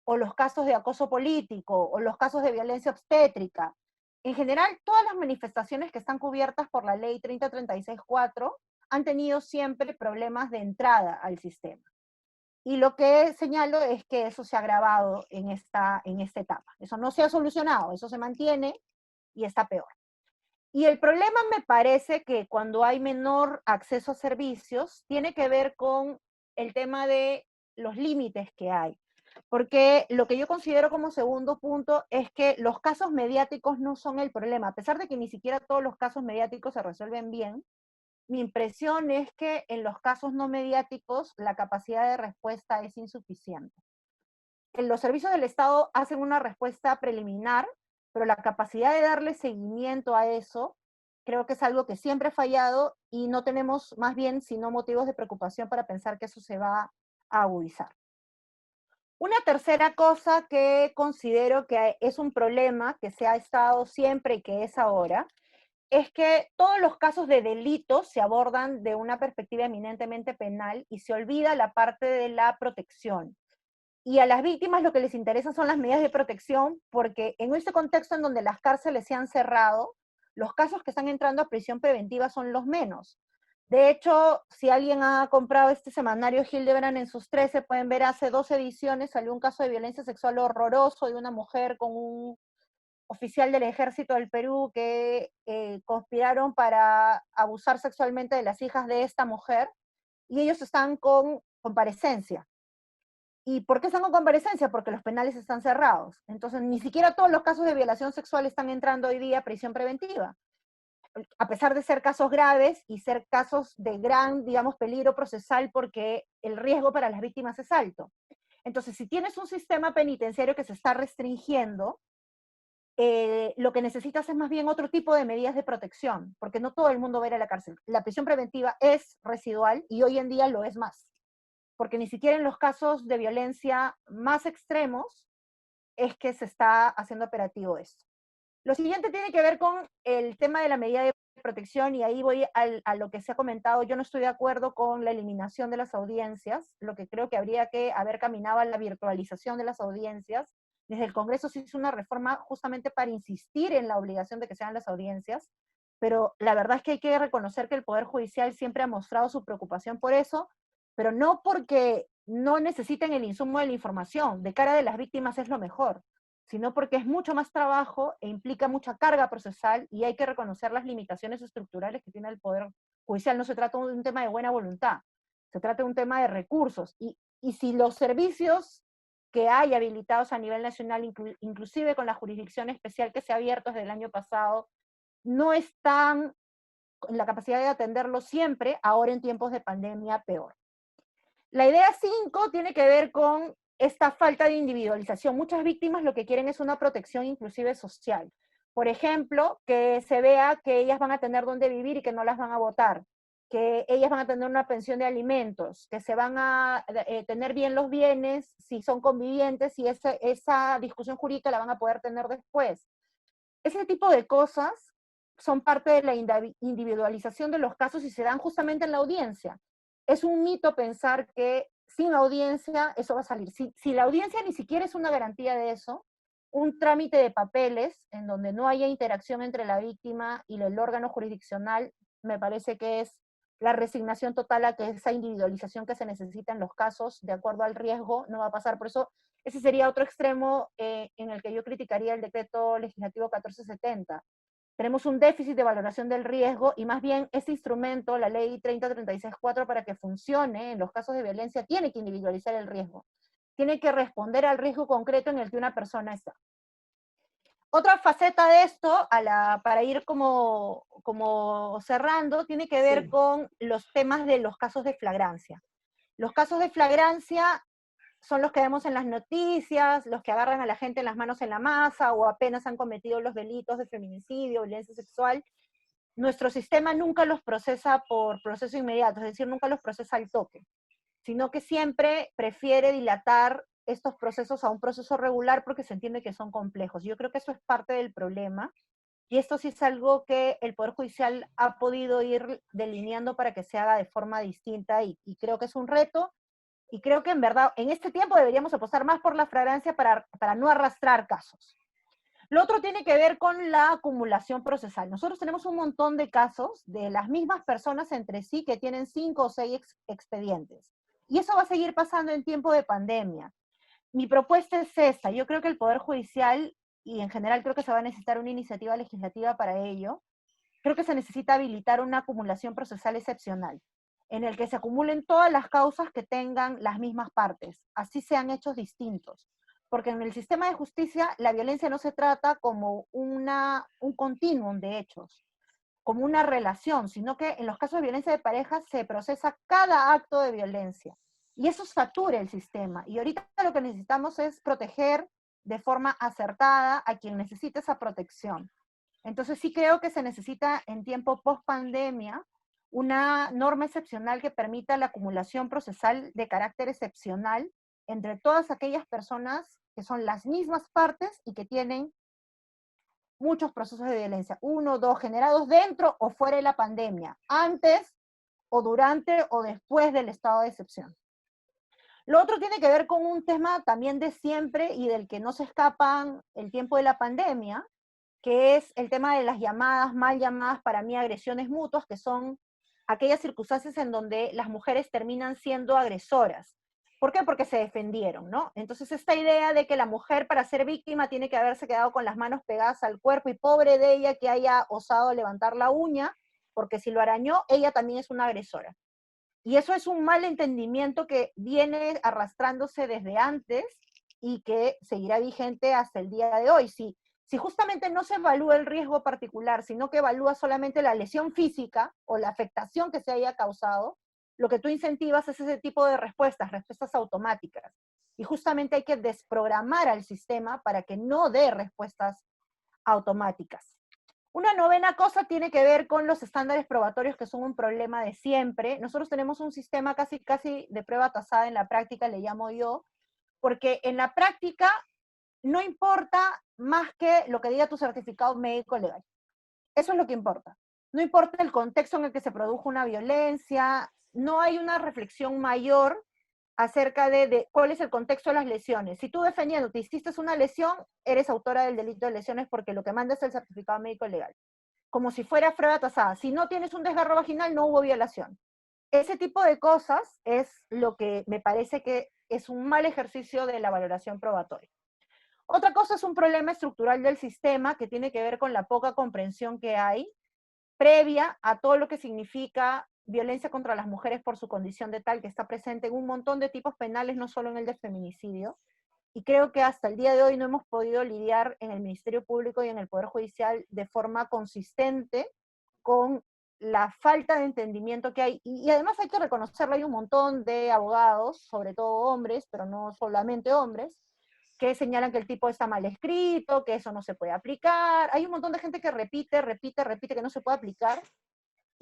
O los casos de acoso político, o los casos de violencia obstétrica. En general, todas las manifestaciones que están cubiertas por la ley 3036-4 han tenido siempre problemas de entrada al sistema. Y lo que señalo es que eso se ha agravado en esta etapa. Eso no se ha solucionado, eso se mantiene y está peor. Y el problema me parece que cuando hay menor acceso a servicios, tiene que ver con el tema de los límites que hay. Porque lo que yo considero como segundo punto es que los casos mediáticos no son el problema. A pesar de que ni siquiera todos los casos mediáticos se resuelven bien, mi impresión es que en los casos no mediáticos la capacidad de respuesta es insuficiente. En los servicios del Estado hacen una respuesta preliminar, pero la capacidad de darle seguimiento a eso creo que es algo que siempre ha fallado y no tenemos más bien sino motivos de preocupación para pensar que eso se va a agudizar. Una tercera cosa que considero que es un problema que se ha estado siempre y que es ahora, es que todos los casos de delitos se abordan de una perspectiva eminentemente penal y se olvida la parte de la protección. Y a las víctimas lo que les interesa son las medidas de protección, porque en este contexto en donde las cárceles se han cerrado, los casos que están entrando a prisión preventiva son los menos. De hecho, si alguien ha comprado este semanario Hildebrand en sus 13, pueden ver hace 2 ediciones, salió un caso de violencia sexual horroroso de una mujer con un oficial del Ejército del Perú que conspiraron para abusar sexualmente de las hijas de esta mujer, y ellos están con comparecencia. ¿Y por qué están con comparecencia? Porque los penales están cerrados. Entonces, ni siquiera todos los casos de violación sexual están entrando hoy día a prisión preventiva, a pesar de ser casos graves y ser casos de gran, digamos, peligro procesal, porque el riesgo para las víctimas es alto. Entonces, si tienes un sistema penitenciario que se está restringiendo, lo que necesitas es más bien otro tipo de medidas de protección, porque no todo el mundo va a ir a la cárcel. La prisión preventiva es residual y hoy en día lo es más, porque ni siquiera en los casos de violencia más extremos es que se está haciendo operativo esto. Lo siguiente tiene que ver con el tema de la medida de protección, y ahí voy a lo que se ha comentado. Yo no estoy de acuerdo con la eliminación de las audiencias, lo que creo que habría que haber caminado a la virtualización de las audiencias. Desde el Congreso se hizo una reforma justamente para insistir en la obligación de que sean las audiencias, pero la verdad es que hay que reconocer que el Poder Judicial siempre ha mostrado su preocupación por eso, pero no porque no necesiten el insumo de la información, de cara de las víctimas es lo mejor, sino porque es mucho más trabajo e implica mucha carga procesal y hay que reconocer las limitaciones estructurales que tiene el Poder Judicial. No se trata de un tema de buena voluntad, se trata de un tema de recursos. Y si los servicios que hay habilitados a nivel nacional, inclusive con la jurisdicción especial que se ha abierto desde el año pasado, no están en la capacidad de atenderlo siempre, ahora en tiempos de pandemia peor. La idea 5 tiene que ver con esta falta de individualización. Muchas víctimas lo que quieren es una protección inclusive social. Por ejemplo, que se vea que ellas van a tener dónde vivir y que no las van a votar, que ellas van a tener una pensión de alimentos, que se van a tener bien los bienes si son convivientes y esa discusión jurídica la van a poder tener después. Ese tipo de cosas son parte de la individualización de los casos y se dan justamente en la audiencia. Es un mito pensar que sin audiencia eso va a salir. Si la audiencia ni siquiera es una garantía de eso, un trámite de papeles en donde no haya interacción entre la víctima y el órgano jurisdiccional, me parece que es la resignación total a que esa individualización que se necesita en los casos, de acuerdo al riesgo, no va a pasar. Por eso, ese sería otro extremo en el que yo criticaría el decreto legislativo 1470. Tenemos un déficit de valoración del riesgo y más bien este instrumento, la ley 3036-4, para que funcione en los casos de violencia, tiene que individualizar el riesgo. Tiene que responder al riesgo concreto en el que una persona está. Otra faceta de esto, para ir como cerrando, tiene que ver con los temas de los casos de flagrancia. Los casos de flagrancia son los que vemos en las noticias, los que agarran a la gente en las manos en la masa o apenas han cometido los delitos de feminicidio, violencia sexual. Nuestro sistema nunca los procesa por proceso inmediato, es decir, nunca los procesa al toque, sino que siempre prefiere dilatar estos procesos a un proceso regular porque se entiende que son complejos. Yo creo que eso es parte del problema, y esto sí es algo que el Poder Judicial ha podido ir delineando para que se haga de forma distinta, y creo que es un reto, y creo que en verdad en este tiempo deberíamos apostar más por la flagrancia para no arrastrar casos. Lo otro tiene que ver con la acumulación procesal. Nosotros tenemos un montón de casos de las mismas personas entre sí que tienen 5 o 6 expedientes. Y eso va a seguir pasando en tiempo de pandemia. Mi propuesta es esta. Yo creo que el Poder Judicial, y en general creo que se va a necesitar una iniciativa legislativa para ello, creo que se necesita habilitar una acumulación procesal excepcional, en el que se acumulen todas las causas que tengan las mismas partes, así sean hechos distintos. Porque en el sistema de justicia la violencia no se trata como un continuum de hechos, como una relación, sino que en los casos de violencia de pareja se procesa cada acto de violencia. Y eso satura el sistema. Y ahorita lo que necesitamos es proteger de forma acertada a quien necesita esa protección. Entonces sí creo que se necesita en tiempo post pandemia una norma excepcional que permita la acumulación procesal de carácter excepcional entre todas aquellas personas que son las mismas partes y que tienen muchos procesos de violencia, 1 o 2, generados dentro o fuera de la pandemia, antes o durante o después del estado de excepción. Lo otro tiene que ver con un tema también de siempre y del que no se escapan el tiempo de la pandemia, que es el tema de las llamadas, mal llamadas para mí agresiones mutuas, que son aquellas circunstancias en donde las mujeres terminan siendo agresoras. ¿Por qué? Porque se defendieron, ¿no? Entonces esta idea de que la mujer para ser víctima tiene que haberse quedado con las manos pegadas al cuerpo y pobre de ella que haya osado levantar la uña, porque si lo arañó, ella también es una agresora. Y eso es un mal entendimiento que viene arrastrándose desde antes y que seguirá vigente hasta el día de hoy. Si justamente no se evalúa el riesgo particular, sino que evalúa solamente la lesión física o la afectación que se haya causado, lo que tú incentivas es ese tipo de respuestas, respuestas automáticas. Y justamente hay que desprogramar al sistema para que no dé respuestas automáticas. Una novena cosa tiene que ver con los estándares probatorios, que son un problema de siempre. Nosotros tenemos un sistema casi de prueba tasada en la práctica, le llamo yo, porque en la práctica no importa más que lo que diga tu certificado médico legal. Eso es lo que importa. No importa el contexto en el que se produjo una violencia, no hay una reflexión mayor acerca de cuál es el contexto de las lesiones. Si tú defendiendo te hiciste una lesión, eres autora del delito de lesiones porque lo que manda es el certificado médico legal. Como si fuera prueba tasada. Si no tienes un desgarro vaginal, no hubo violación. Ese tipo de cosas es lo que me parece que es un mal ejercicio de la valoración probatoria. Otra cosa es un problema estructural del sistema que tiene que ver con la poca comprensión que hay previa a todo lo que significa violencia contra las mujeres por su condición de tal, que está presente en un montón de tipos penales, no solo en el de feminicidio. Y creo que hasta el día de hoy no hemos podido lidiar en el Ministerio Público y en el Poder Judicial de forma consistente con la falta de entendimiento que hay. Y además hay que reconocerlo, hay un montón de abogados, sobre todo hombres, pero no solamente hombres, que señalan que el tipo está mal escrito, que eso no se puede aplicar. Hay un montón de gente que repite que no se puede aplicar.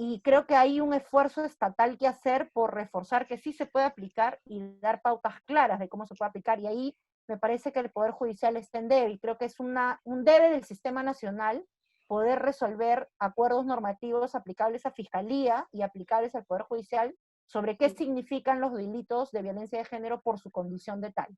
Y creo que hay un esfuerzo estatal que hacer por reforzar que sí se puede aplicar y dar pautas claras de cómo se puede aplicar. Y ahí me parece que el Poder Judicial está en débil. Creo que es un debe del sistema nacional poder resolver acuerdos normativos aplicables a Fiscalía y aplicables al Poder Judicial sobre qué significan los delitos de violencia de género por su condición de tal.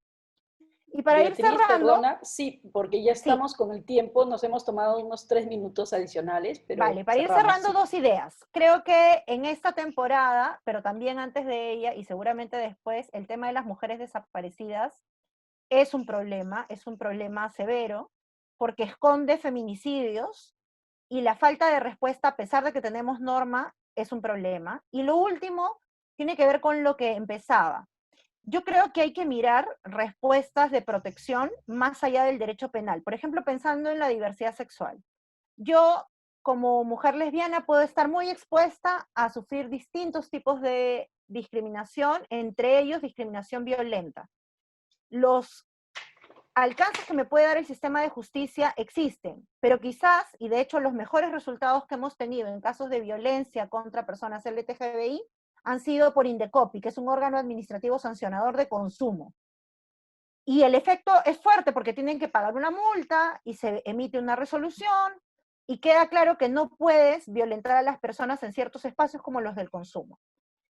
Y para ir Beatriz, cerrando, perdona, sí, porque ya sí, estamos con el tiempo, nos hemos tomado unos 3 minutos adicionales, pero vale, para ir cerramos, cerrando sí. dos ideas. Creo que en esta temporada, pero también antes de ella y seguramente después, el tema de las mujeres desaparecidas es un problema severo, porque esconde feminicidios y la falta de respuesta, a pesar de que tenemos norma, es un problema. Y lo último tiene que ver con lo que empezaba. Yo creo que hay que mirar respuestas de protección más allá del derecho penal. Por ejemplo, pensando en la diversidad sexual. Yo, como mujer lesbiana, puedo estar muy expuesta a sufrir distintos tipos de discriminación, entre ellos discriminación violenta. Los alcances que me puede dar el sistema de justicia existen, pero quizás, y de hecho los mejores resultados que hemos tenido en casos de violencia contra personas LGTBI han sido por Indecopi, que es un órgano administrativo sancionador de consumo. Y el efecto es fuerte porque tienen que pagar una multa y se emite una resolución y queda claro que no puedes violentar a las personas en ciertos espacios como los del consumo.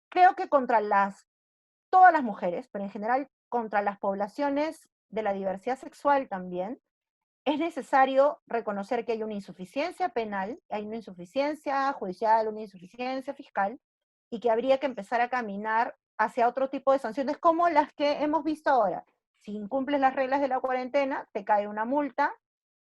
Creo que contra todas las mujeres, pero en general contra las poblaciones de la diversidad sexual también, es necesario reconocer que hay una insuficiencia penal, hay una insuficiencia judicial, una insuficiencia fiscal, y que habría que empezar a caminar hacia otro tipo de sanciones como las que hemos visto ahora. Si incumples las reglas de la cuarentena, te cae una multa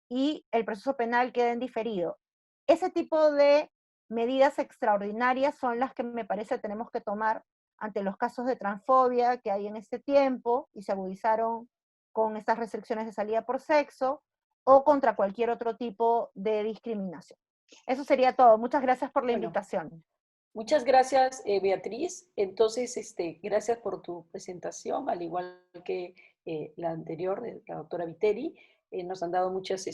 y el proceso penal queda en diferido. Ese tipo de medidas extraordinarias son las que me parece tenemos que tomar ante los casos de transfobia que hay en este tiempo y se agudizaron con estas restricciones de salida por sexo o contra cualquier otro tipo de discriminación. Eso sería todo. Muchas gracias por la Bueno, invitación. muchas gracias, Beatriz. Entonces, gracias por tu presentación, al igual que la anterior, de la doctora Viteri. Nos han dado muchas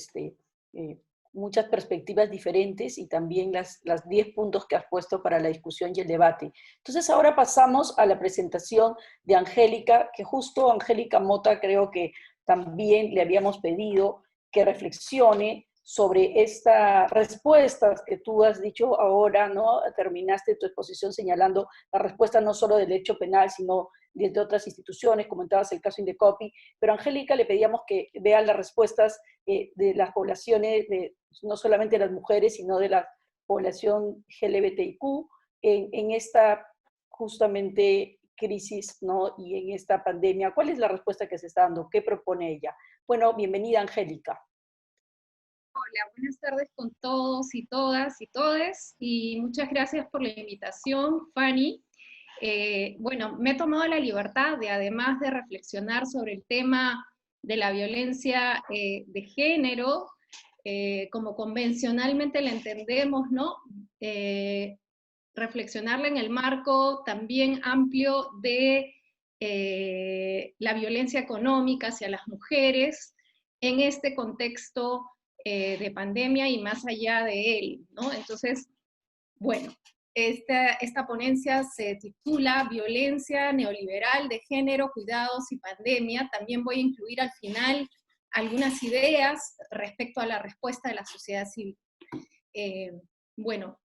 perspectivas diferentes y también las 10 puntos que has puesto para la discusión y el debate. Entonces, ahora pasamos a la presentación de Angélica, que justo Angélica Mota creo que también le habíamos pedido que reflexione sobre estas respuestas que tú has dicho ahora, ¿no? Terminaste tu exposición señalando la respuesta no solo del derecho penal, sino de otras instituciones, comentabas el caso Indecopi, pero a Angélica le pedíamos que vea las respuestas de las poblaciones, no solamente de las mujeres, sino de la población LGBTIQ en esta justamente crisis, ¿no? Y en esta pandemia. ¿Cuál es la respuesta que se está dando? ¿Qué propone ella? Bueno, bienvenida, Angélica. Hola, buenas tardes con todos y todas y todes, y muchas gracias por la invitación, Fanny. bueno, me he tomado la libertad de, además de reflexionar sobre el tema de la violencia de género, como convencionalmente la entendemos, ¿no? Reflexionarla en el marco también amplio de la violencia económica hacia las mujeres en este contexto de pandemia y más allá de él, ¿no? Entonces, bueno, esta ponencia se titula Violencia neoliberal de género, cuidados y pandemia. También voy a incluir al final algunas ideas respecto a la respuesta de la sociedad civil. Bueno,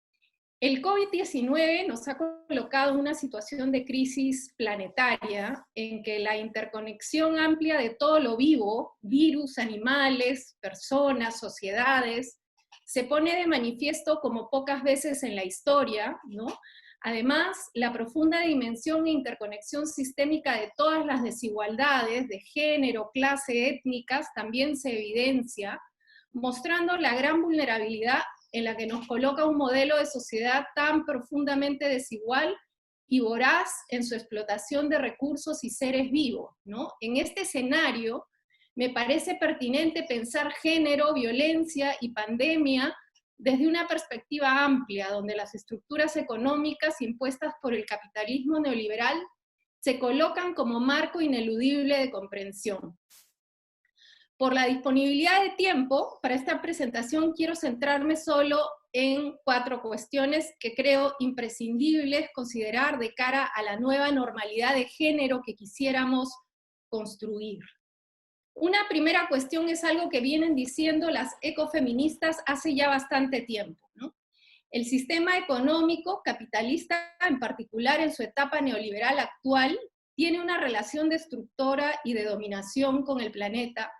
el COVID-19 nos ha colocado en una situación de crisis planetaria en que la interconexión amplia de todo lo vivo, virus, animales, personas, sociedades, se pone de manifiesto como pocas veces en la historia, ¿no? Además, la profunda dimensión e interconexión sistémica de todas las desigualdades de género, clase, étnicas también se evidencia, mostrando la gran vulnerabilidad en la que nos coloca un modelo de sociedad tan profundamente desigual y voraz en su explotación de recursos y seres vivos, ¿no? En este escenario, me parece pertinente pensar género, violencia y pandemia desde una perspectiva amplia, donde las estructuras económicas impuestas por el capitalismo neoliberal se colocan como marco ineludible de comprensión. Por la disponibilidad de tiempo, para esta presentación quiero centrarme solo en 4 cuestiones que creo imprescindibles considerar de cara a la nueva normalidad de género que quisiéramos construir. Una primera cuestión es algo que vienen diciendo las ecofeministas hace ya bastante tiempo, ¿no? El sistema económico capitalista, en particular en su etapa neoliberal actual, tiene una relación destructora y de dominación con el planeta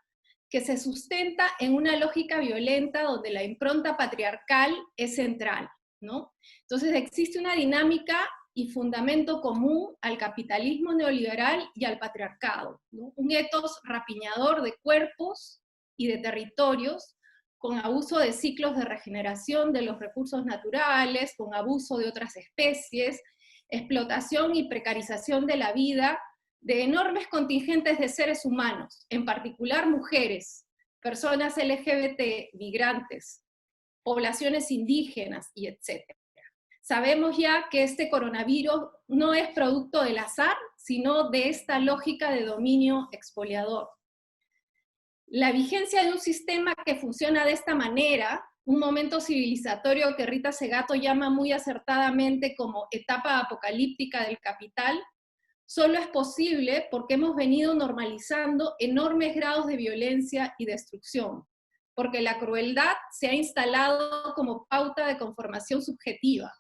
que se sustenta en una lógica violenta donde la impronta patriarcal es central, ¿no? Entonces existe una dinámica y fundamento común al capitalismo neoliberal y al patriarcado, ¿no? Un etos rapiñador de cuerpos y de territorios, con abuso de ciclos de regeneración de los recursos naturales, con abuso de otras especies, explotación y precarización de la vida, de enormes contingentes de seres humanos, en particular mujeres, personas LGBT, migrantes, poblaciones indígenas, y etc. Sabemos ya que este coronavirus no es producto del azar, sino de esta lógica de dominio expoliador. La vigencia de un sistema que funciona de esta manera, un momento civilizatorio que Rita Segato llama muy acertadamente como etapa apocalíptica del capital, solo es posible porque hemos venido normalizando enormes grados de violencia y destrucción, porque la crueldad se ha instalado como pauta de conformación subjetiva.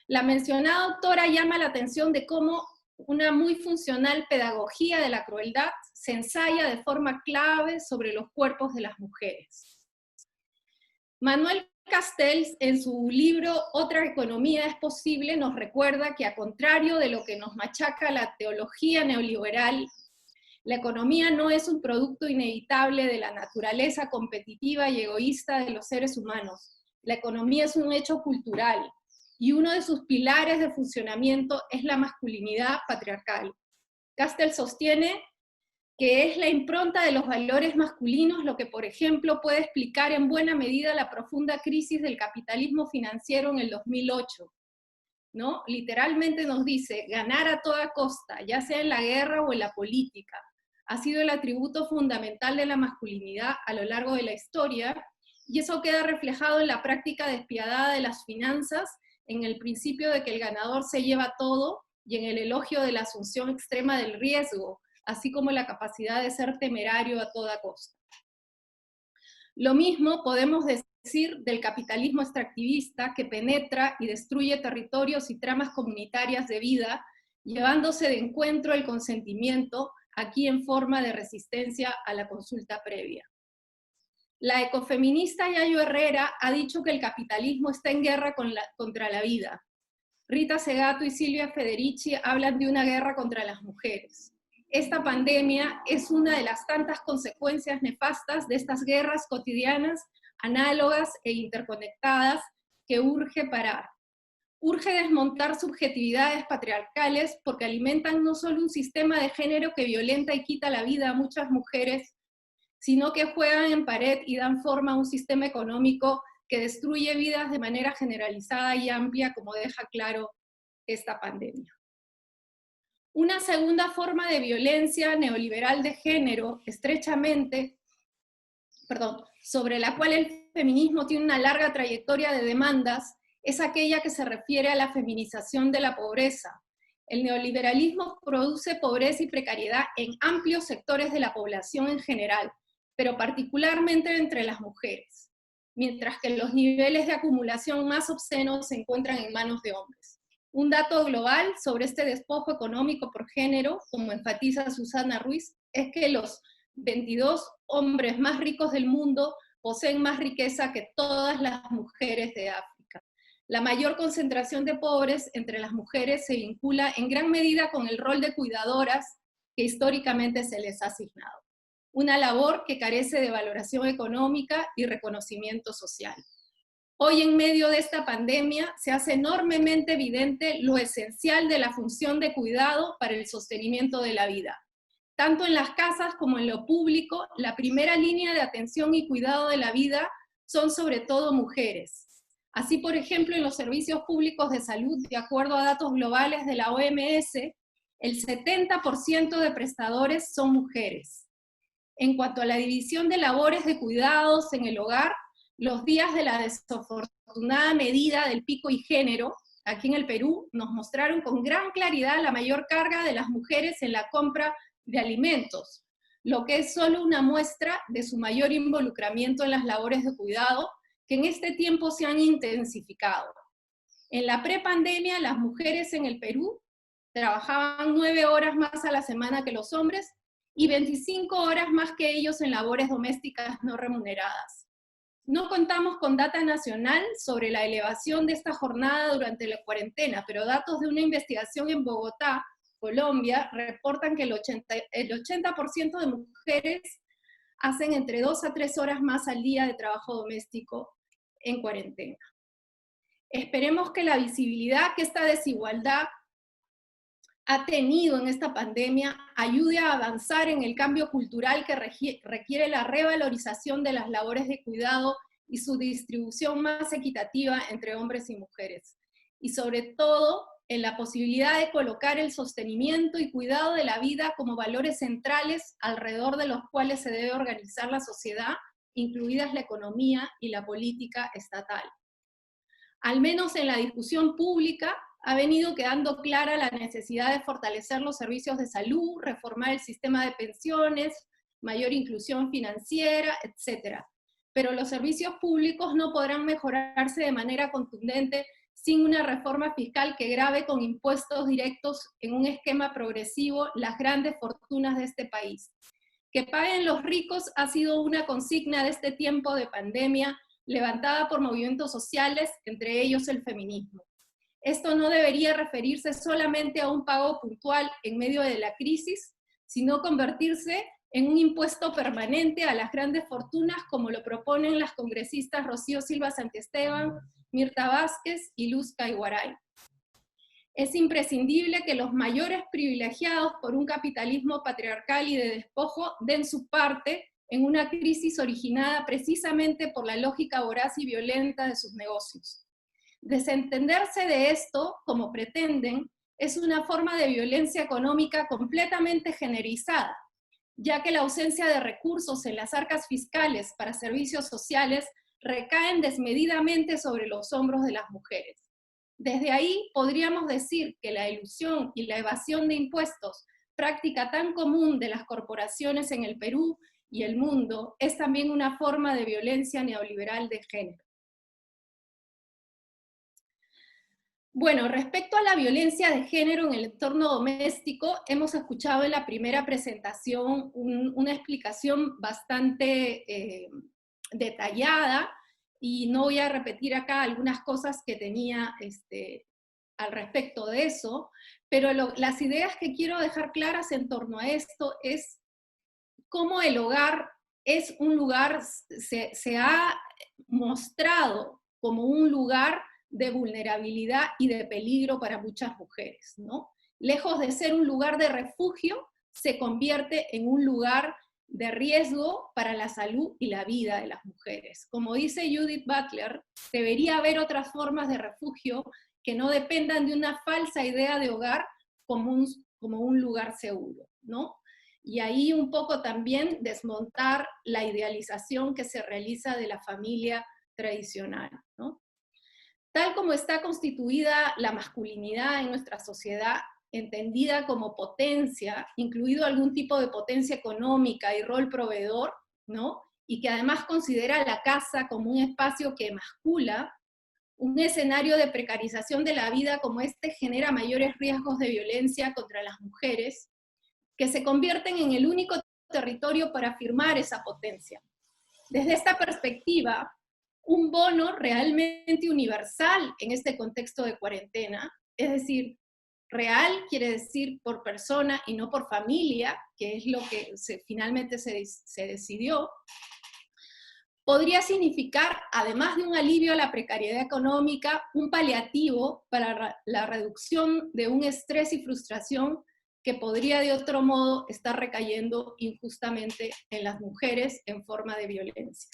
La mencionada autora llama la atención de cómo una muy funcional pedagogía de la crueldad se ensaya de forma clave sobre los cuerpos de las mujeres. Manuel Castells, en su libro Otra economía es posible, nos recuerda que a contrario de lo que nos machaca la teología neoliberal, la economía no es un producto inevitable de la naturaleza competitiva y egoísta de los seres humanos. La economía es un hecho cultural, y uno de sus pilares de funcionamiento es la masculinidad patriarcal. Castells sostiene que es la impronta de los valores masculinos lo que, por ejemplo, puede explicar en buena medida la profunda crisis del capitalismo financiero en el 2008, ¿no? Literalmente nos dice, ganar a toda costa, ya sea en la guerra o en la política, ha sido el atributo fundamental de la masculinidad a lo largo de la historia, y eso queda reflejado en la práctica despiadada de las finanzas, en el principio de que el ganador se lleva todo, y en el elogio de la asunción extrema del riesgo, así como la capacidad de ser temerario a toda costa. Lo mismo podemos decir del capitalismo extractivista que penetra y destruye territorios y tramas comunitarias de vida, llevándose de encuentro el consentimiento, aquí en forma de resistencia a la consulta previa. La ecofeminista Yayo Herrera ha dicho que el capitalismo está en guerra contra la vida. Rita Segato y Silvia Federici hablan de una guerra contra las mujeres. Esta pandemia es una de las tantas consecuencias nefastas de estas guerras cotidianas, análogas e interconectadas que urge parar. Urge desmontar subjetividades patriarcales porque alimentan no solo un sistema de género que violenta y quita la vida a muchas mujeres, sino que juegan en pared y dan forma a un sistema económico que destruye vidas de manera generalizada y amplia, como deja claro esta pandemia. Una segunda forma de violencia neoliberal de género, sobre la cual el feminismo tiene una larga trayectoria de demandas, es aquella que se refiere a la feminización de la pobreza. El neoliberalismo produce pobreza y precariedad en amplios sectores de la población en general, pero particularmente entre las mujeres, mientras que los niveles de acumulación más obscenos se encuentran en manos de hombres. Un dato global sobre este despojo económico por género, como enfatiza Susana Ruiz, es que los 22 hombres más ricos del mundo poseen más riqueza que todas las mujeres de África. La mayor concentración de pobres entre las mujeres se vincula en gran medida con el rol de cuidadoras que históricamente se les ha asignado. Una labor que carece de valoración económica y reconocimiento social. Hoy, en medio de esta pandemia, se hace enormemente evidente lo esencial de la función de cuidado para el sostenimiento de la vida. Tanto en las casas como en lo público, la primera línea de atención y cuidado de la vida son sobre todo mujeres. Así, por ejemplo, en los servicios públicos de salud, de acuerdo a datos globales de la OMS, el 70% de prestadores son mujeres. En cuanto a la división de labores de cuidados en el hogar, los días de la desafortunada medida del pico y género, aquí en el Perú, nos mostraron con gran claridad la mayor carga de las mujeres en la compra de alimentos, lo que es solo una muestra de su mayor involucramiento en las labores de cuidado, que en este tiempo se han intensificado. En la prepandemia, las mujeres en el Perú trabajaban 9 horas más a la semana que los hombres y 25 horas más que ellos en labores domésticas no remuneradas. No contamos con data nacional sobre la elevación de esta jornada durante la cuarentena, pero datos de una investigación en Bogotá, Colombia, reportan que el 80% de mujeres hacen entre 2 a 3 horas más al día de trabajo doméstico en cuarentena. Esperemos que la visibilidad que esta desigualdad ha tenido en esta pandemia ayude a avanzar en el cambio cultural que requiere la revalorización de las labores de cuidado y su distribución más equitativa entre hombres y mujeres. Y sobre todo, en la posibilidad de colocar el sostenimiento y cuidado de la vida como valores centrales alrededor de los cuales se debe organizar la sociedad, incluidas la economía y la política estatal. Al menos en la discusión pública, ha venido quedando clara la necesidad de fortalecer los servicios de salud, reformar el sistema de pensiones, mayor inclusión financiera, etc. Pero los servicios públicos no podrán mejorarse de manera contundente sin una reforma fiscal que grave con impuestos directos en un esquema progresivo las grandes fortunas de este país. Que paguen los ricos ha sido una consigna de este tiempo de pandemia levantada por movimientos sociales, entre ellos el feminismo. Esto no debería referirse solamente a un pago puntual en medio de la crisis, sino convertirse en un impuesto permanente a las grandes fortunas, como lo proponen las congresistas Rocío Silva Santiesteban, Mirta Vázquez y Luz Caiguaray. Es imprescindible que los mayores privilegiados por un capitalismo patriarcal y de despojo den su parte en una crisis originada precisamente por la lógica voraz y violenta de sus negocios. Desentenderse de esto, como pretenden, es una forma de violencia económica completamente generalizada, ya que la ausencia de recursos en las arcas fiscales para servicios sociales recaen desmedidamente sobre los hombros de las mujeres. Desde ahí podríamos decir que la elusión y la evasión de impuestos, práctica tan común de las corporaciones en el Perú y el mundo, es también una forma de violencia neoliberal de género. Bueno, respecto a la violencia de género en el entorno doméstico, hemos escuchado en la primera presentación una explicación bastante detallada, y no voy a repetir acá algunas cosas que tenía al respecto de eso, pero las ideas que quiero dejar claras en torno a esto es cómo el hogar es un lugar, se ha mostrado como un lugar de vulnerabilidad y de peligro para muchas mujeres, ¿no? Lejos de ser un lugar de refugio, se convierte en un lugar de riesgo para la salud y la vida de las mujeres. Como dice Judith Butler, debería haber otras formas de refugio que no dependan de una falsa idea de hogar como un lugar seguro, ¿no? Y ahí un poco también desmontar la idealización que se realiza de la familia tradicional, ¿no? Tal como está constituida la masculinidad en nuestra sociedad, entendida como potencia, incluido algún tipo de potencia económica y rol proveedor, ¿no? Y que además considera la casa como un espacio que emascula, un escenario de precarización de la vida como este genera mayores riesgos de violencia contra las mujeres, que se convierten en el único territorio para afirmar esa potencia. Desde esta perspectiva, un bono realmente universal en este contexto de cuarentena, es decir, real quiere decir por persona y no por familia, que es lo que finalmente se decidió, podría significar, además de un alivio a la precariedad económica, un paliativo para la reducción de un estrés y frustración que podría de otro modo estar recayendo injustamente en las mujeres en forma de violencia.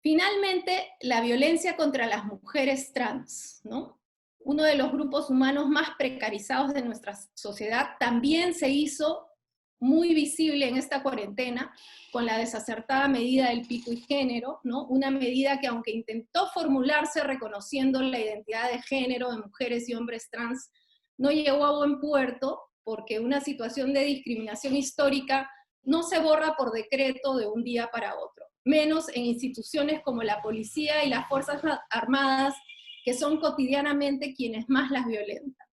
Finalmente, la violencia contra las mujeres trans, ¿no? Uno de los grupos humanos más precarizados de nuestra sociedad, también se hizo muy visible en esta cuarentena con la desacertada medida del pico y género, ¿no? Una medida que, aunque intentó formularse reconociendo la identidad de género de mujeres y hombres trans, no llegó a buen puerto porque una situación de discriminación histórica no se borra por decreto de un día para otro, menos en instituciones como la policía y las Fuerzas Armadas, que son cotidianamente quienes más las violentan.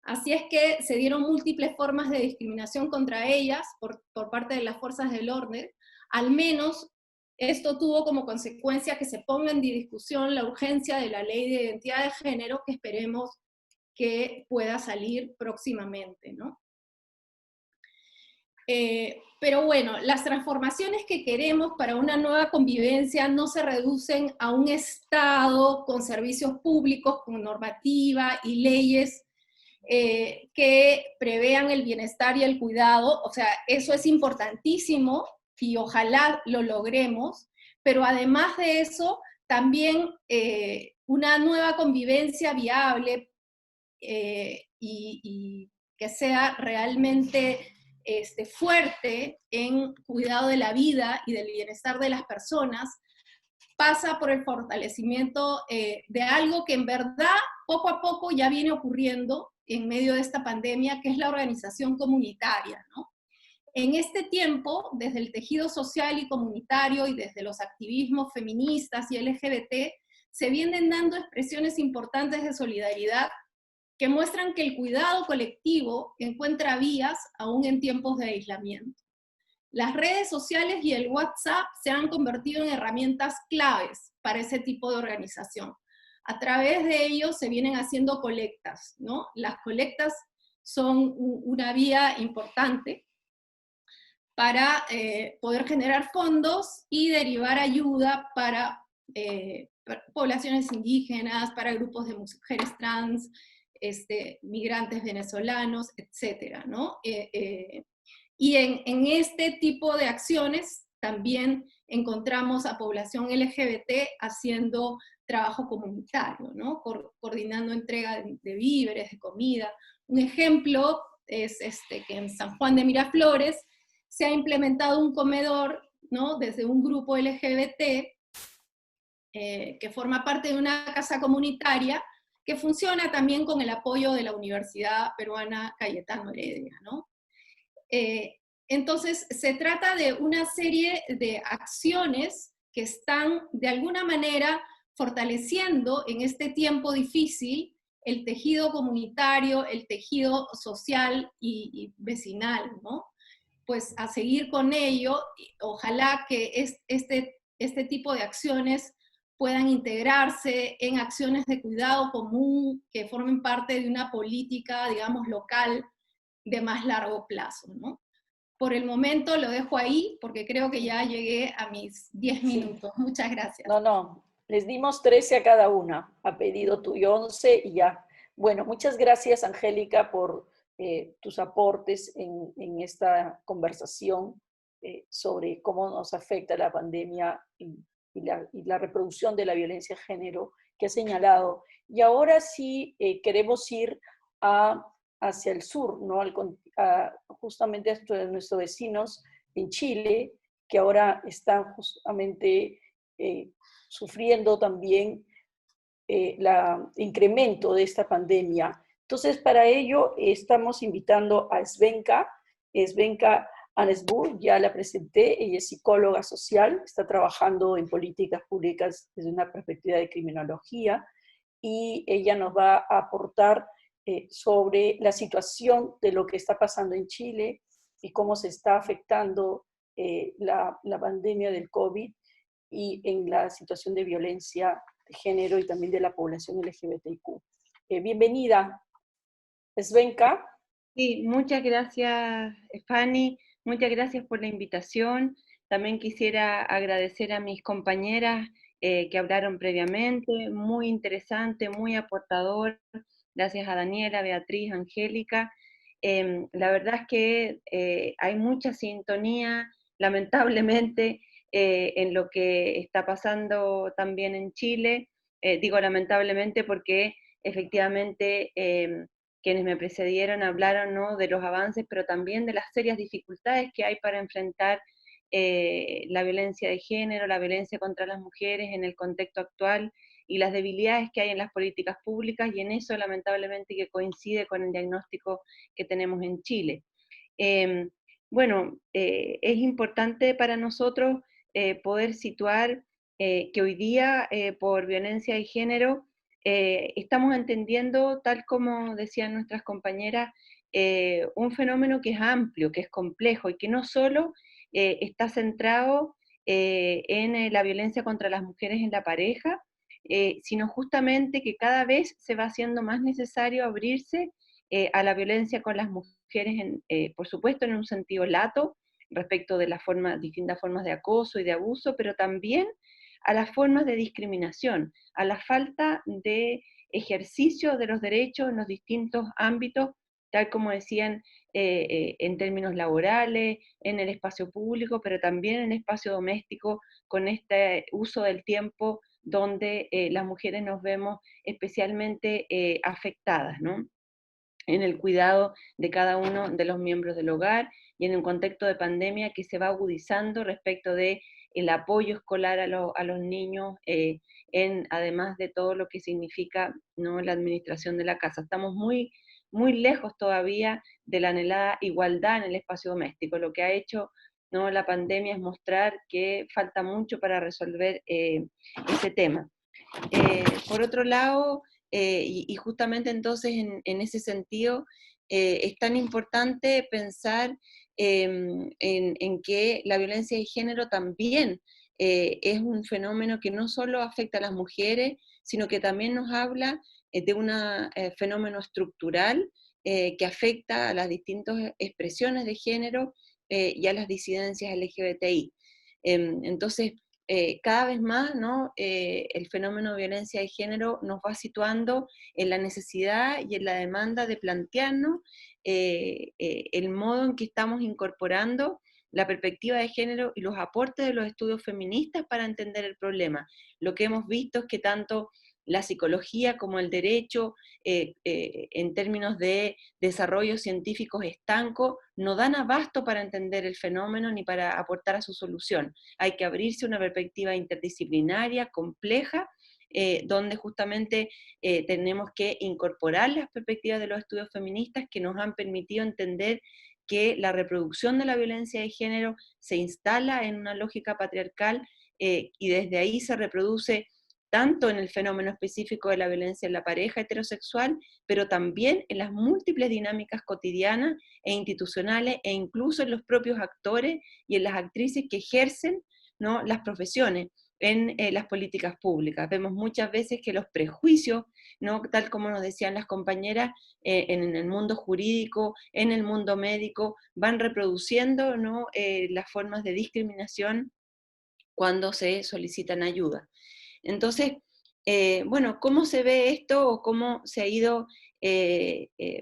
Así es que se dieron múltiples formas de discriminación contra ellas por parte de las fuerzas del orden. Al menos esto tuvo como consecuencia que se ponga en discusión la urgencia de la ley de identidad de género, que esperemos que pueda salir próximamente, ¿no? Pero bueno, las transformaciones que queremos para una nueva convivencia no se reducen a un Estado con servicios públicos, con normativa y leyes que prevean el bienestar y el cuidado. O sea, eso es importantísimo y ojalá lo logremos, pero además de eso, también una nueva convivencia viable y que sea realmente fuerte en cuidado de la vida y del bienestar de las personas, pasa por el fortalecimiento de algo que en verdad poco a poco ya viene ocurriendo en medio de esta pandemia, que es la organización comunitaria, ¿no? En este tiempo, desde el tejido social y comunitario y desde los activismos feministas y LGBT, se vienen dando expresiones importantes de solidaridad que muestran que el cuidado colectivo encuentra vías aún en tiempos de aislamiento. Las redes sociales y el WhatsApp se han convertido en herramientas claves para ese tipo de organización. A través de ellos se vienen haciendo colectas, ¿no? Las colectas son una vía importante para poder generar fondos y derivar ayuda para poblaciones indígenas, para grupos de mujeres trans, migrantes venezolanos, etcétera, ¿no? Y en este tipo de acciones también encontramos a población LGBT haciendo trabajo comunitario, ¿no? Coordinando entrega de víveres, de comida. Un ejemplo es que en San Juan de Miraflores se ha implementado un comedor, ¿no? Desde un grupo LGBT que forma parte de una casa comunitaria que funciona también con el apoyo de la Universidad Peruana Cayetano Heredia, ¿no? Entonces, se trata de una serie de acciones que están de alguna manera fortaleciendo en este tiempo difícil el tejido comunitario, el tejido social y vecinal, ¿no? Pues a seguir con ello, ojalá que este tipo de acciones puedan integrarse en acciones de cuidado común que formen parte de una política, digamos, local de más largo plazo, ¿no? Por el momento lo dejo ahí, porque creo que ya llegué a mis 10 minutos. Muchas gracias. No, Les dimos 13 a cada una, a pedido tuyo 11 y ya. Bueno, muchas gracias, Angélica, por tus aportes en esta conversación sobre cómo nos afecta la pandemia y la reproducción de la violencia de género que has señalado. Y ahora sí queremos ir hacia el sur, ¿no? Justamente a nuestros vecinos en Chile, que ahora están justamente sufriendo también el incremento de esta pandemia. Entonces, para ello estamos invitando a Svenka Anesburg, ya la presenté, ella es psicóloga social, está trabajando en políticas públicas desde una perspectiva de criminología, y ella nos va a aportar sobre la situación de lo que está pasando en Chile y cómo se está afectando la pandemia del COVID y en la situación de violencia de género y también de la población LGBTIQ. Bienvenida, Svenka. Sí, muchas gracias, Fanny. Muchas gracias por la invitación. También quisiera agradecer a mis compañeras que hablaron previamente. Muy interesante, muy aportador. Gracias a Daniela, Beatriz, Angélica. La verdad es que hay mucha sintonía, lamentablemente, en lo que está pasando también en Chile. Digo lamentablemente porque efectivamente quienes me precedieron hablaron, ¿no?, de los avances, pero también de las serias dificultades que hay para enfrentar la violencia de género, la violencia contra las mujeres en el contexto actual, y las debilidades que hay en las políticas públicas, y en eso lamentablemente que coincide con el diagnóstico que tenemos en Chile. Es importante para nosotros poder situar que hoy día por violencia de género estamos entendiendo, tal como decían nuestras compañeras, un fenómeno que es amplio, que es complejo y que no solo está centrado en la violencia contra las mujeres en la pareja, sino justamente que cada vez se va haciendo más necesario abrirse a la violencia con las mujeres, por supuesto en un sentido lato, respecto de distintas formas de acoso y de abuso, pero también a las formas de discriminación, a la falta de ejercicio de los derechos en los distintos ámbitos, tal como decían, en términos laborales, en el espacio público, pero también en el espacio doméstico, con este uso del tiempo donde las mujeres nos vemos especialmente afectadas, ¿no?, en el cuidado de cada uno de los miembros del hogar y en un contexto de pandemia que se va agudizando respecto de el apoyo escolar a los niños, además de todo lo que significa, ¿no?, la administración de la casa. Estamos muy, muy lejos todavía de la anhelada igualdad en el espacio doméstico. Lo que ha hecho, ¿no?, la pandemia es mostrar que falta mucho para resolver ese tema. Por otro lado, y justamente entonces en ese sentido, es tan importante pensar en que la violencia de género también es un fenómeno que no solo afecta a las mujeres, sino que también nos habla de un fenómeno estructural que afecta a las distintas expresiones de género y a las disidencias LGBTI. Entonces, cada vez más, ¿no?, el fenómeno de violencia de género nos va situando en la necesidad y en la demanda de plantearnos el modo en que estamos incorporando la perspectiva de género y los aportes de los estudios feministas para entender el problema. Lo que hemos visto es que tanto la psicología como el derecho, en términos de desarrollo científicos estancos, no dan abasto para entender el fenómeno ni para aportar a su solución. Hay que abrirse una perspectiva interdisciplinaria, compleja, donde justamente tenemos que incorporar las perspectivas de los estudios feministas que nos han permitido entender que la reproducción de la violencia de género se instala en una lógica patriarcal y desde ahí se reproduce tanto en el fenómeno específico de la violencia en la pareja heterosexual, pero también en las múltiples dinámicas cotidianas e institucionales, e incluso en los propios actores y en las actrices que ejercen, ¿no?, las profesiones en las políticas públicas. Vemos muchas veces que los prejuicios, ¿no?, tal como nos decían las compañeras, en el mundo jurídico, en el mundo médico, van reproduciendo, ¿no?, las formas de discriminación cuando se solicitan ayuda. Entonces, bueno, ¿cómo se ve esto o cómo se ha ido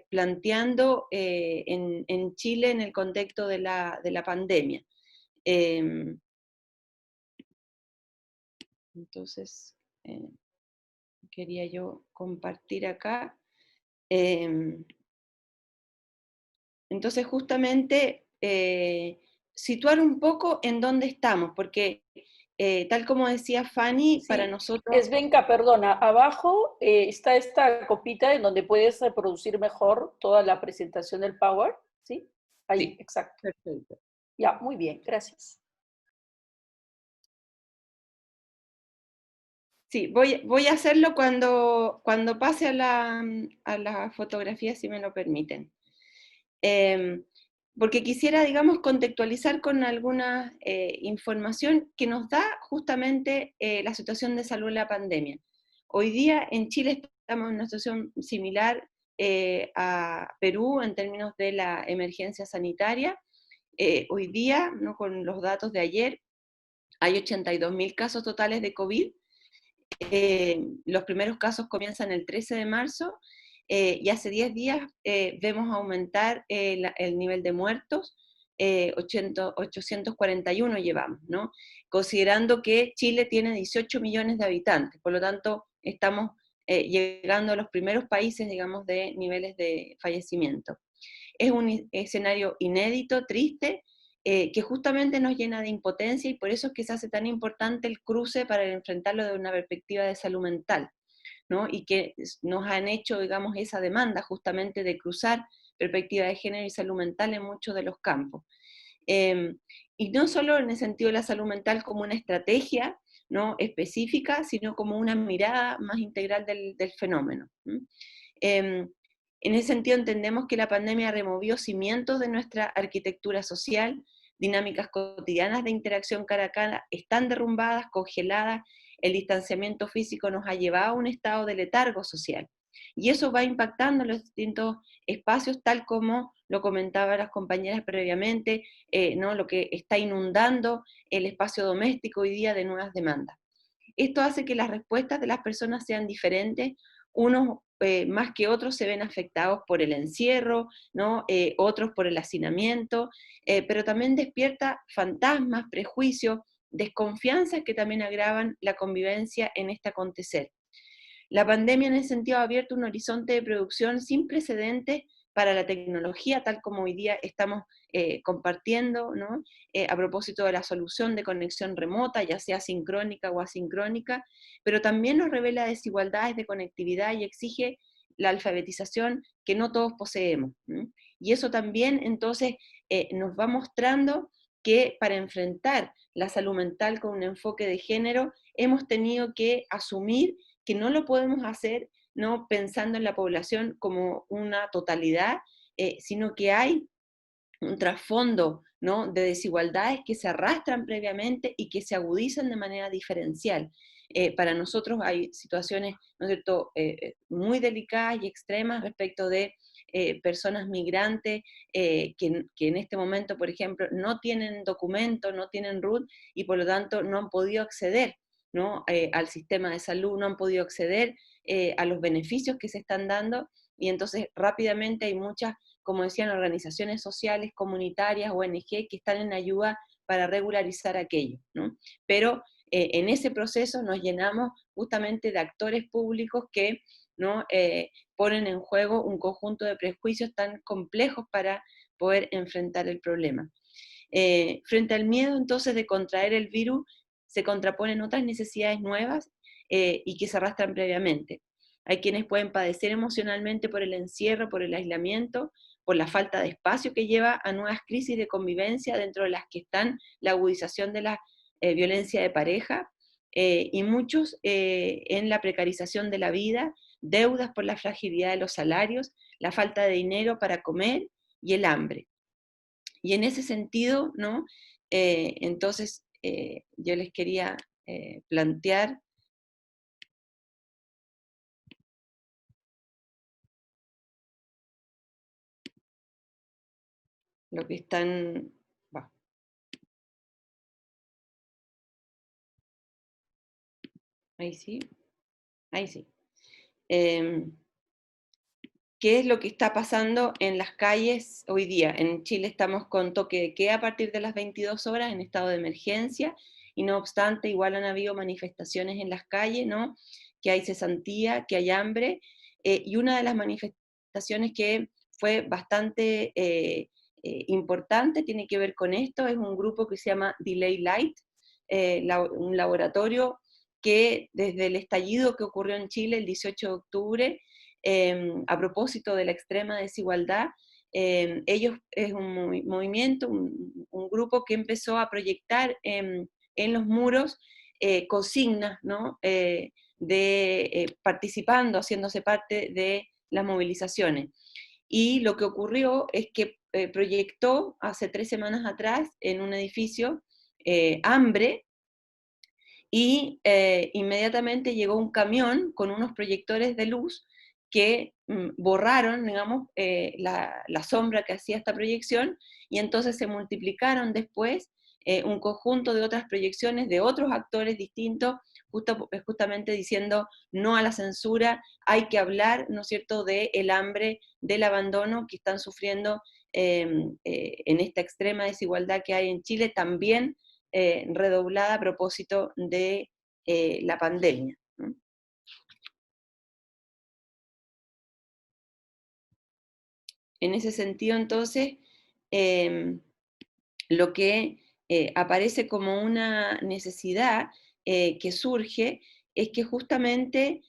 planteando en Chile en el contexto de la pandemia? Entonces, quería yo compartir acá. Entonces, justamente, situar un poco en dónde estamos, porque tal como decía Fanny, para Sí, nosotros... Svenka, perdona, abajo está esta copita en donde puedes reproducir mejor toda la presentación del Power, ¿sí? Ahí, Sí, exacto. perfecto. Ya, muy bien, gracias. Sí, voy a hacerlo cuando pase a la fotografía, si me lo permiten. Porque quisiera, digamos, contextualizar con alguna información que nos da justamente la situación de salud en la pandemia. Hoy día en Chile estamos en una situación similar a Perú en términos de la emergencia sanitaria. Hoy día, ¿no?, con los datos de ayer, hay 82.000 casos totales de COVID. Los primeros casos comienzan el 13 de marzo y hace 10 días vemos aumentar el nivel de muertos, 841 llevamos, ¿no? Considerando que Chile tiene 18 millones de habitantes, por lo tanto estamos llegando a los primeros países, digamos, de niveles de fallecimiento. Es un escenario inédito, triste, que justamente nos llena de impotencia y por eso es que se hace tan importante el cruce para enfrentarlo de una perspectiva de salud mental, ¿no? Y que nos han hecho, digamos, esa demanda justamente de cruzar perspectiva de género y salud mental en muchos de los campos. Y no solo en el sentido de la salud mental como una estrategia, ¿no?, específica, sino como una mirada más integral del fenómeno. En ese sentido entendemos que la pandemia removió cimientos de nuestra arquitectura social, dinámicas cotidianas de interacción cara a cara están derrumbadas, congeladas, el distanciamiento físico nos ha llevado a un estado de letargo social. Y eso va impactando en los distintos espacios, tal como lo comentaban las compañeras previamente, ¿no?, lo que está inundando el espacio doméstico hoy día de nuevas demandas. Esto hace que las respuestas de las personas sean diferentes, unos más que otros se ven afectados por el encierro, ¿no? Otros por el hacinamiento, pero también despierta fantasmas, prejuicios, desconfianzas que también agravan la convivencia en este acontecer. La pandemia en ese sentido ha abierto un horizonte de producción sin precedentes para la tecnología, tal como hoy día estamos compartiendo, ¿no? A propósito de la solución de conexión remota, ya sea sincrónica o asincrónica, pero también nos revela desigualdades de conectividad y exige la alfabetización que no todos poseemos. ¿No? Y eso también entonces nos va mostrando que para enfrentar la salud mental con un enfoque de género hemos tenido que asumir que no lo podemos hacer, ¿no?, pensando en la población como una totalidad, sino que hay un trasfondo, ¿no?, de desigualdades que se arrastran previamente y que se agudizan de manera diferencial. Para nosotros hay situaciones, ¿no es cierto?, muy delicadas y extremas respecto de personas migrantes que en este momento, por ejemplo, no tienen documento, no tienen RUT y por lo tanto no han podido acceder, ¿no?, al sistema de salud, no han podido acceder a los beneficios que se están dando y entonces rápidamente hay muchas, como decían, organizaciones sociales, comunitarias, ONG, que están en ayuda para regularizar aquello, ¿no? Pero en ese proceso nos llenamos justamente de actores públicos que, ¿no?, ponen en juego un conjunto de prejuicios tan complejos para poder enfrentar el problema. Frente al miedo entonces de contraer el virus, se contraponen otras necesidades nuevas y que se arrastran previamente. Hay quienes pueden padecer emocionalmente por el encierro, por el aislamiento, por la falta de espacio que lleva a nuevas crisis de convivencia, dentro de las que están la agudización de la violencia de pareja, y muchos en la precarización de la vida, deudas por la fragilidad de los salarios, la falta de dinero para comer y el hambre. Y en ese sentido, ¿no?, entonces yo les quería plantear lo que están... Ahí sí. Ahí sí. ¿Qué es lo que está pasando en las calles hoy día? En Chile estamos con toque de queda a partir de las 22 horas en estado de emergencia, y no obstante igual han habido manifestaciones en las calles, ¿no? Que hay cesantía, que hay hambre, y una de las manifestaciones que fue bastante importante tiene que ver con esto, es un grupo que se llama Delay Light, un laboratorio que desde el estallido que ocurrió en Chile el 18 de octubre, a propósito de la extrema desigualdad, ellos es un movimiento, un grupo que empezó a proyectar en los muros consignas, ¿no? Participando, haciéndose parte de las movilizaciones. Y lo que ocurrió es que proyectó hace 3 semanas atrás en un edificio hambre, y inmediatamente llegó un camión con unos proyectores de luz que borraron, digamos, la sombra que hacía esta proyección, y entonces se multiplicaron después un conjunto de otras proyecciones de otros actores distintos, justamente diciendo no a la censura, hay que hablar, ¿no es cierto?, del hambre, del abandono que están sufriendo en esta extrema desigualdad que hay en Chile, también redoblada a propósito de la pandemia, ¿no? En ese sentido, entonces, lo que aparece como una necesidad que surge es que justamente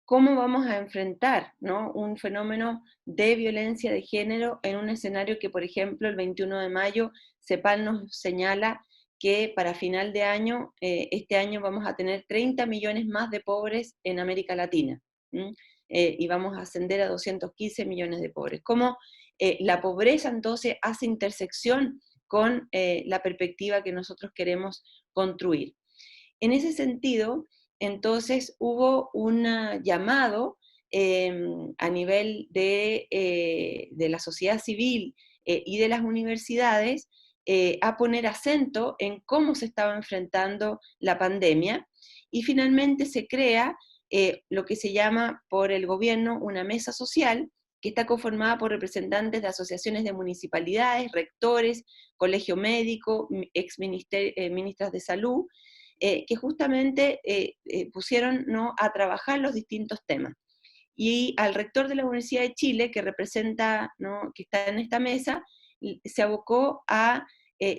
cómo vamos a enfrentar, ¿no?, un fenómeno de violencia de género en un escenario que, por ejemplo, el 21 de mayo, CEPAL nos señala que para final de año, este año vamos a tener 30 millones más de pobres en América Latina, y vamos a ascender a 215 millones de pobres. ¿Cómo la pobreza entonces hace intersección con la perspectiva que nosotros queremos construir? En ese sentido, entonces hubo un llamado a nivel de la sociedad civil y de las universidades a poner acento en cómo se estaba enfrentando la pandemia, y finalmente se crea lo que se llama por el gobierno una mesa social, que está conformada por representantes de asociaciones de municipalidades, rectores, colegio médico, ministras de salud, que justamente pusieron, ¿no?, a trabajar los distintos temas. Y al rector de la Universidad de Chile, que representa, ¿no?, que está en esta mesa, se abocó a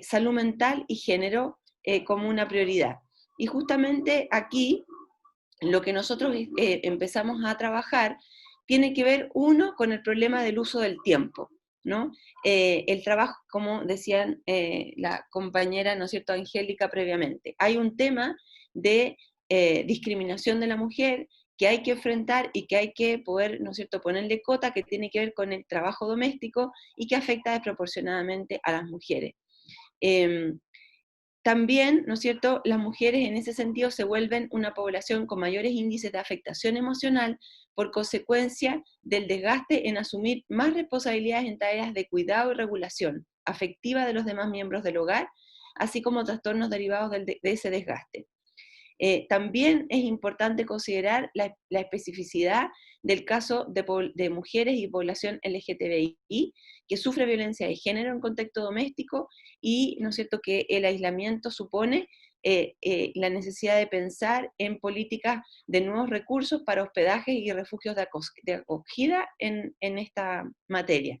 salud mental y género como una prioridad. Y justamente aquí lo que nosotros empezamos a trabajar tiene que ver, uno, con el problema del uso del tiempo, ¿no? El trabajo, como decían la compañera, ¿no es cierto?, Angélica previamente. Hay un tema de discriminación de la mujer que hay que enfrentar y que hay que poder, ¿no es cierto?, ponerle cota, que tiene que ver con el trabajo doméstico y que afecta desproporcionadamente a las mujeres. También, ¿no es cierto?, las mujeres en ese sentido se vuelven una población con mayores índices de afectación emocional por consecuencia del desgaste en asumir más responsabilidades en tareas de cuidado y regulación afectiva de los demás miembros del hogar, así como trastornos derivados de ese desgaste. También es importante considerar la especificidad del caso de mujeres y población LGTBI que sufre violencia de género en contexto doméstico, y, ¿no es cierto?, que el aislamiento supone la necesidad de pensar en políticas de nuevos recursos para hospedajes y refugios de acogida en esta materia.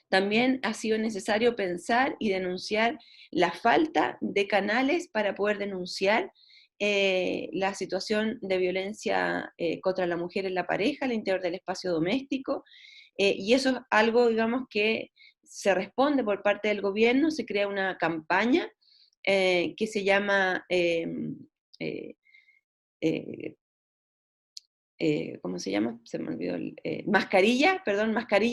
También ha sido necesario pensar y denunciar la falta de canales para poder denunciar la situación de violencia contra la mujer en la pareja, al interior del espacio doméstico, y eso es algo, digamos, que se responde por parte del gobierno. Se crea una campaña que se llama, ¿cómo se llama? Se me olvidó, Mascarilla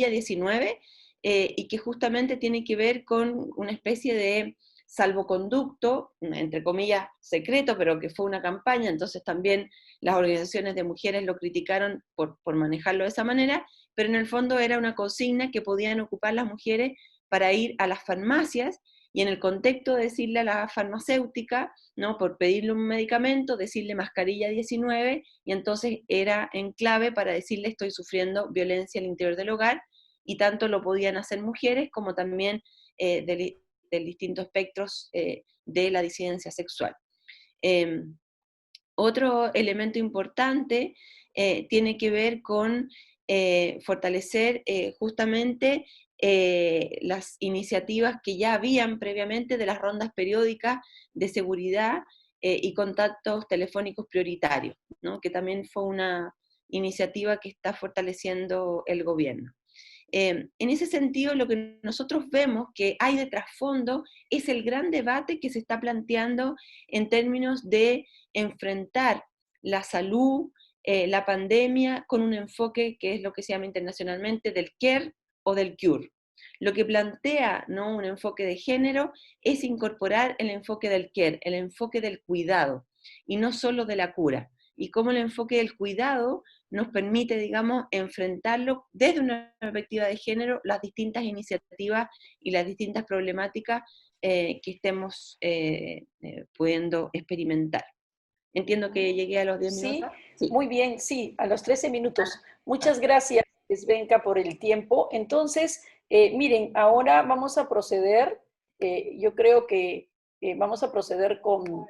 19, y que justamente tiene que ver con una especie de salvoconducto, entre comillas, secreto, pero que fue una campaña. Entonces también las organizaciones de mujeres lo criticaron por manejarlo de esa manera, pero en el fondo era una consigna que podían ocupar las mujeres para ir a las farmacias y en el contexto de decirle a la farmacéutica, ¿no?, por pedirle un medicamento, decirle mascarilla 19, y entonces era en clave para decirle estoy sufriendo violencia al interior del hogar, y tanto lo podían hacer mujeres como también de distintos espectros de la disidencia sexual. Otro elemento importante tiene que ver con fortalecer justamente las iniciativas que ya habían previamente de las rondas periódicas de seguridad y contactos telefónicos prioritarios, ¿no?, que también fue una iniciativa que está fortaleciendo el gobierno. En ese sentido, lo que nosotros vemos que hay de trasfondo es el gran debate que se está planteando en términos de enfrentar la salud, la pandemia, con un enfoque que es lo que se llama internacionalmente del care o del cure. Lo que plantea, ¿no?, un enfoque de género es incorporar el enfoque del care, el enfoque del cuidado, y no solo de la cura. Y cómo el enfoque del cuidado nos permite, digamos, enfrentarlo desde una perspectiva de género, las distintas iniciativas y las distintas problemáticas que estemos pudiendo experimentar. Entiendo que llegué a los 10 Sí, minutos. Sí. muy bien, sí, a los 13 minutos. Muchas gracias, Svenka, por el tiempo. Entonces, miren, ahora vamos a proceder, yo creo que vamos a proceder con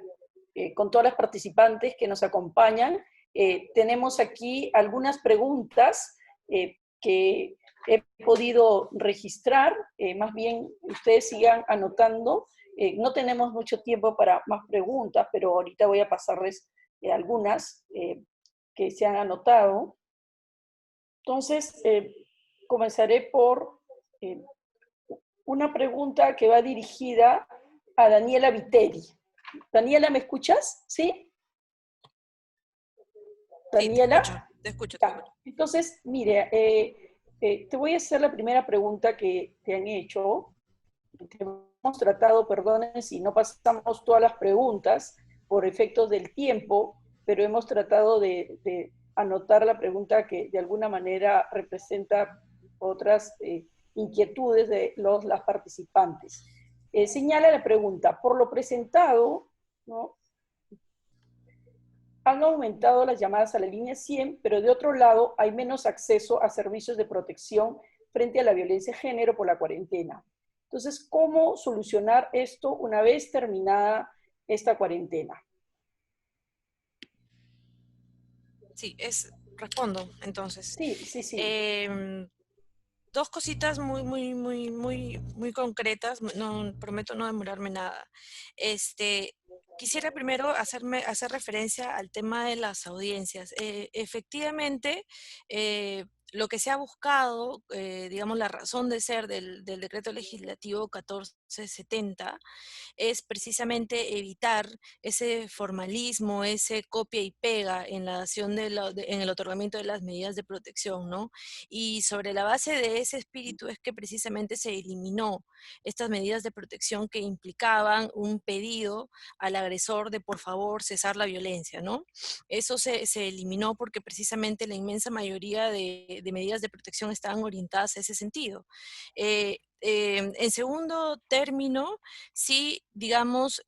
todas las participantes que nos acompañan. Tenemos aquí algunas preguntas que he podido registrar, más bien ustedes sigan anotando. No tenemos mucho tiempo para más preguntas, pero ahorita voy a pasarles algunas que se han anotado. Entonces, comenzaré por una pregunta que va dirigida a Daniela Viteri. Daniela, ¿me escuchas? ¿Sí? Daniela. Sí, te escucho. Entonces, mire, te voy a hacer la primera pregunta que te han hecho. Hemos tratado, perdonen si no pasamos todas las preguntas por efectos del tiempo, pero hemos tratado de anotar la pregunta que de alguna manera representa otras inquietudes de las participantes. Señala la pregunta, por lo presentado, ¿no?, han aumentado las llamadas a la línea 100, pero de otro lado hay menos acceso a servicios de protección frente a la violencia de género por la cuarentena. Entonces, ¿cómo solucionar esto una vez terminada esta cuarentena? Sí, respondo entonces. Sí. Dos cositas muy concretas, no, prometo no demorarme nada. Quisiera primero hacer referencia al tema de las audiencias. Efectivamente, lo que se ha buscado, digamos, la razón de ser del decreto legislativo 1470 es precisamente evitar ese formalismo, ese copia y pega en la dación en el otorgamiento de las medidas de protección, ¿no? Y sobre la base de ese espíritu es que precisamente se eliminó estas medidas de protección que implicaban un pedido al agresor de por favor cesar la violencia, ¿no? Eso se eliminó porque precisamente la inmensa mayoría de medidas de protección estaban orientadas a ese sentido. En segundo término, sí, digamos,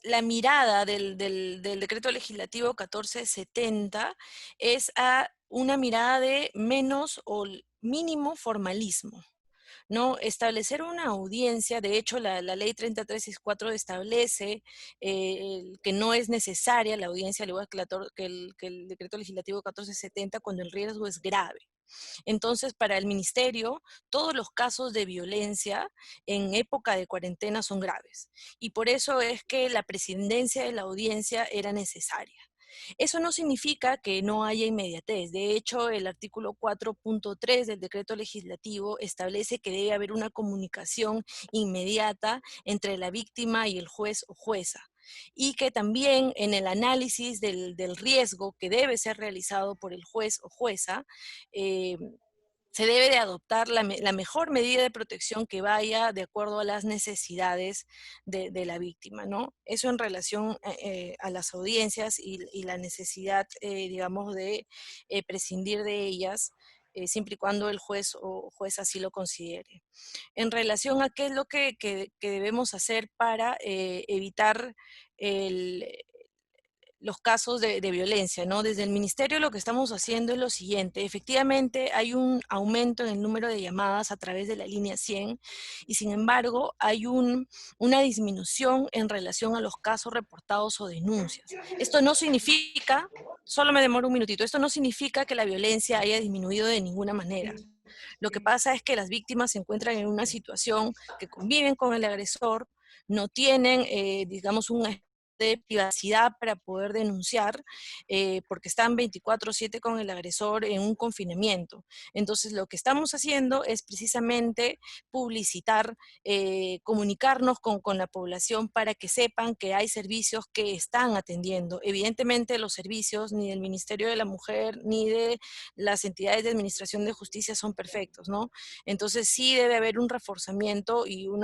la mirada del decreto legislativo 1470 es a una mirada de menos o mínimo formalismo, ¿no? Establecer una audiencia, de hecho la ley 3364 establece que no es necesaria la audiencia, al igual que el decreto legislativo 1470, cuando el riesgo es grave. Entonces, para el ministerio, todos los casos de violencia en época de cuarentena son graves. Y por eso es que la presidencia de la audiencia era necesaria. Eso no significa que no haya inmediatez. De hecho, el artículo 4.3 del decreto legislativo establece que debe haber una comunicación inmediata entre la víctima y el juez o jueza, y que también en el análisis del riesgo que debe ser realizado por el juez o jueza, se debe de adoptar la mejor medida de protección que vaya de acuerdo a las necesidades de la víctima, ¿no? Eso en relación a las audiencias y la necesidad, digamos, de prescindir de ellas siempre y cuando el juez o jueza así lo considere. En relación a qué es lo que debemos hacer para evitar los casos de violencia, ¿no? Desde el Ministerio lo que estamos haciendo es lo siguiente. Efectivamente, hay un aumento en el número de llamadas a través de la línea 100 y, sin embargo, hay una disminución en relación a los casos reportados o denuncias. Esto no significa, solo me demoro un minutito, esto no significa que la violencia haya disminuido de ninguna manera. Lo que pasa es que las víctimas se encuentran en una situación que conviven con el agresor, no tienen, digamos, un de privacidad para poder denunciar, porque están 24/7 con el agresor en un confinamiento. Entonces, lo que estamos haciendo es precisamente publicitar, comunicarnos con la población para que sepan que hay servicios que están atendiendo. Evidentemente, los servicios ni del Ministerio de la Mujer ni de las entidades de administración de justicia son perfectos, ¿no? Entonces, sí debe haber un reforzamiento y un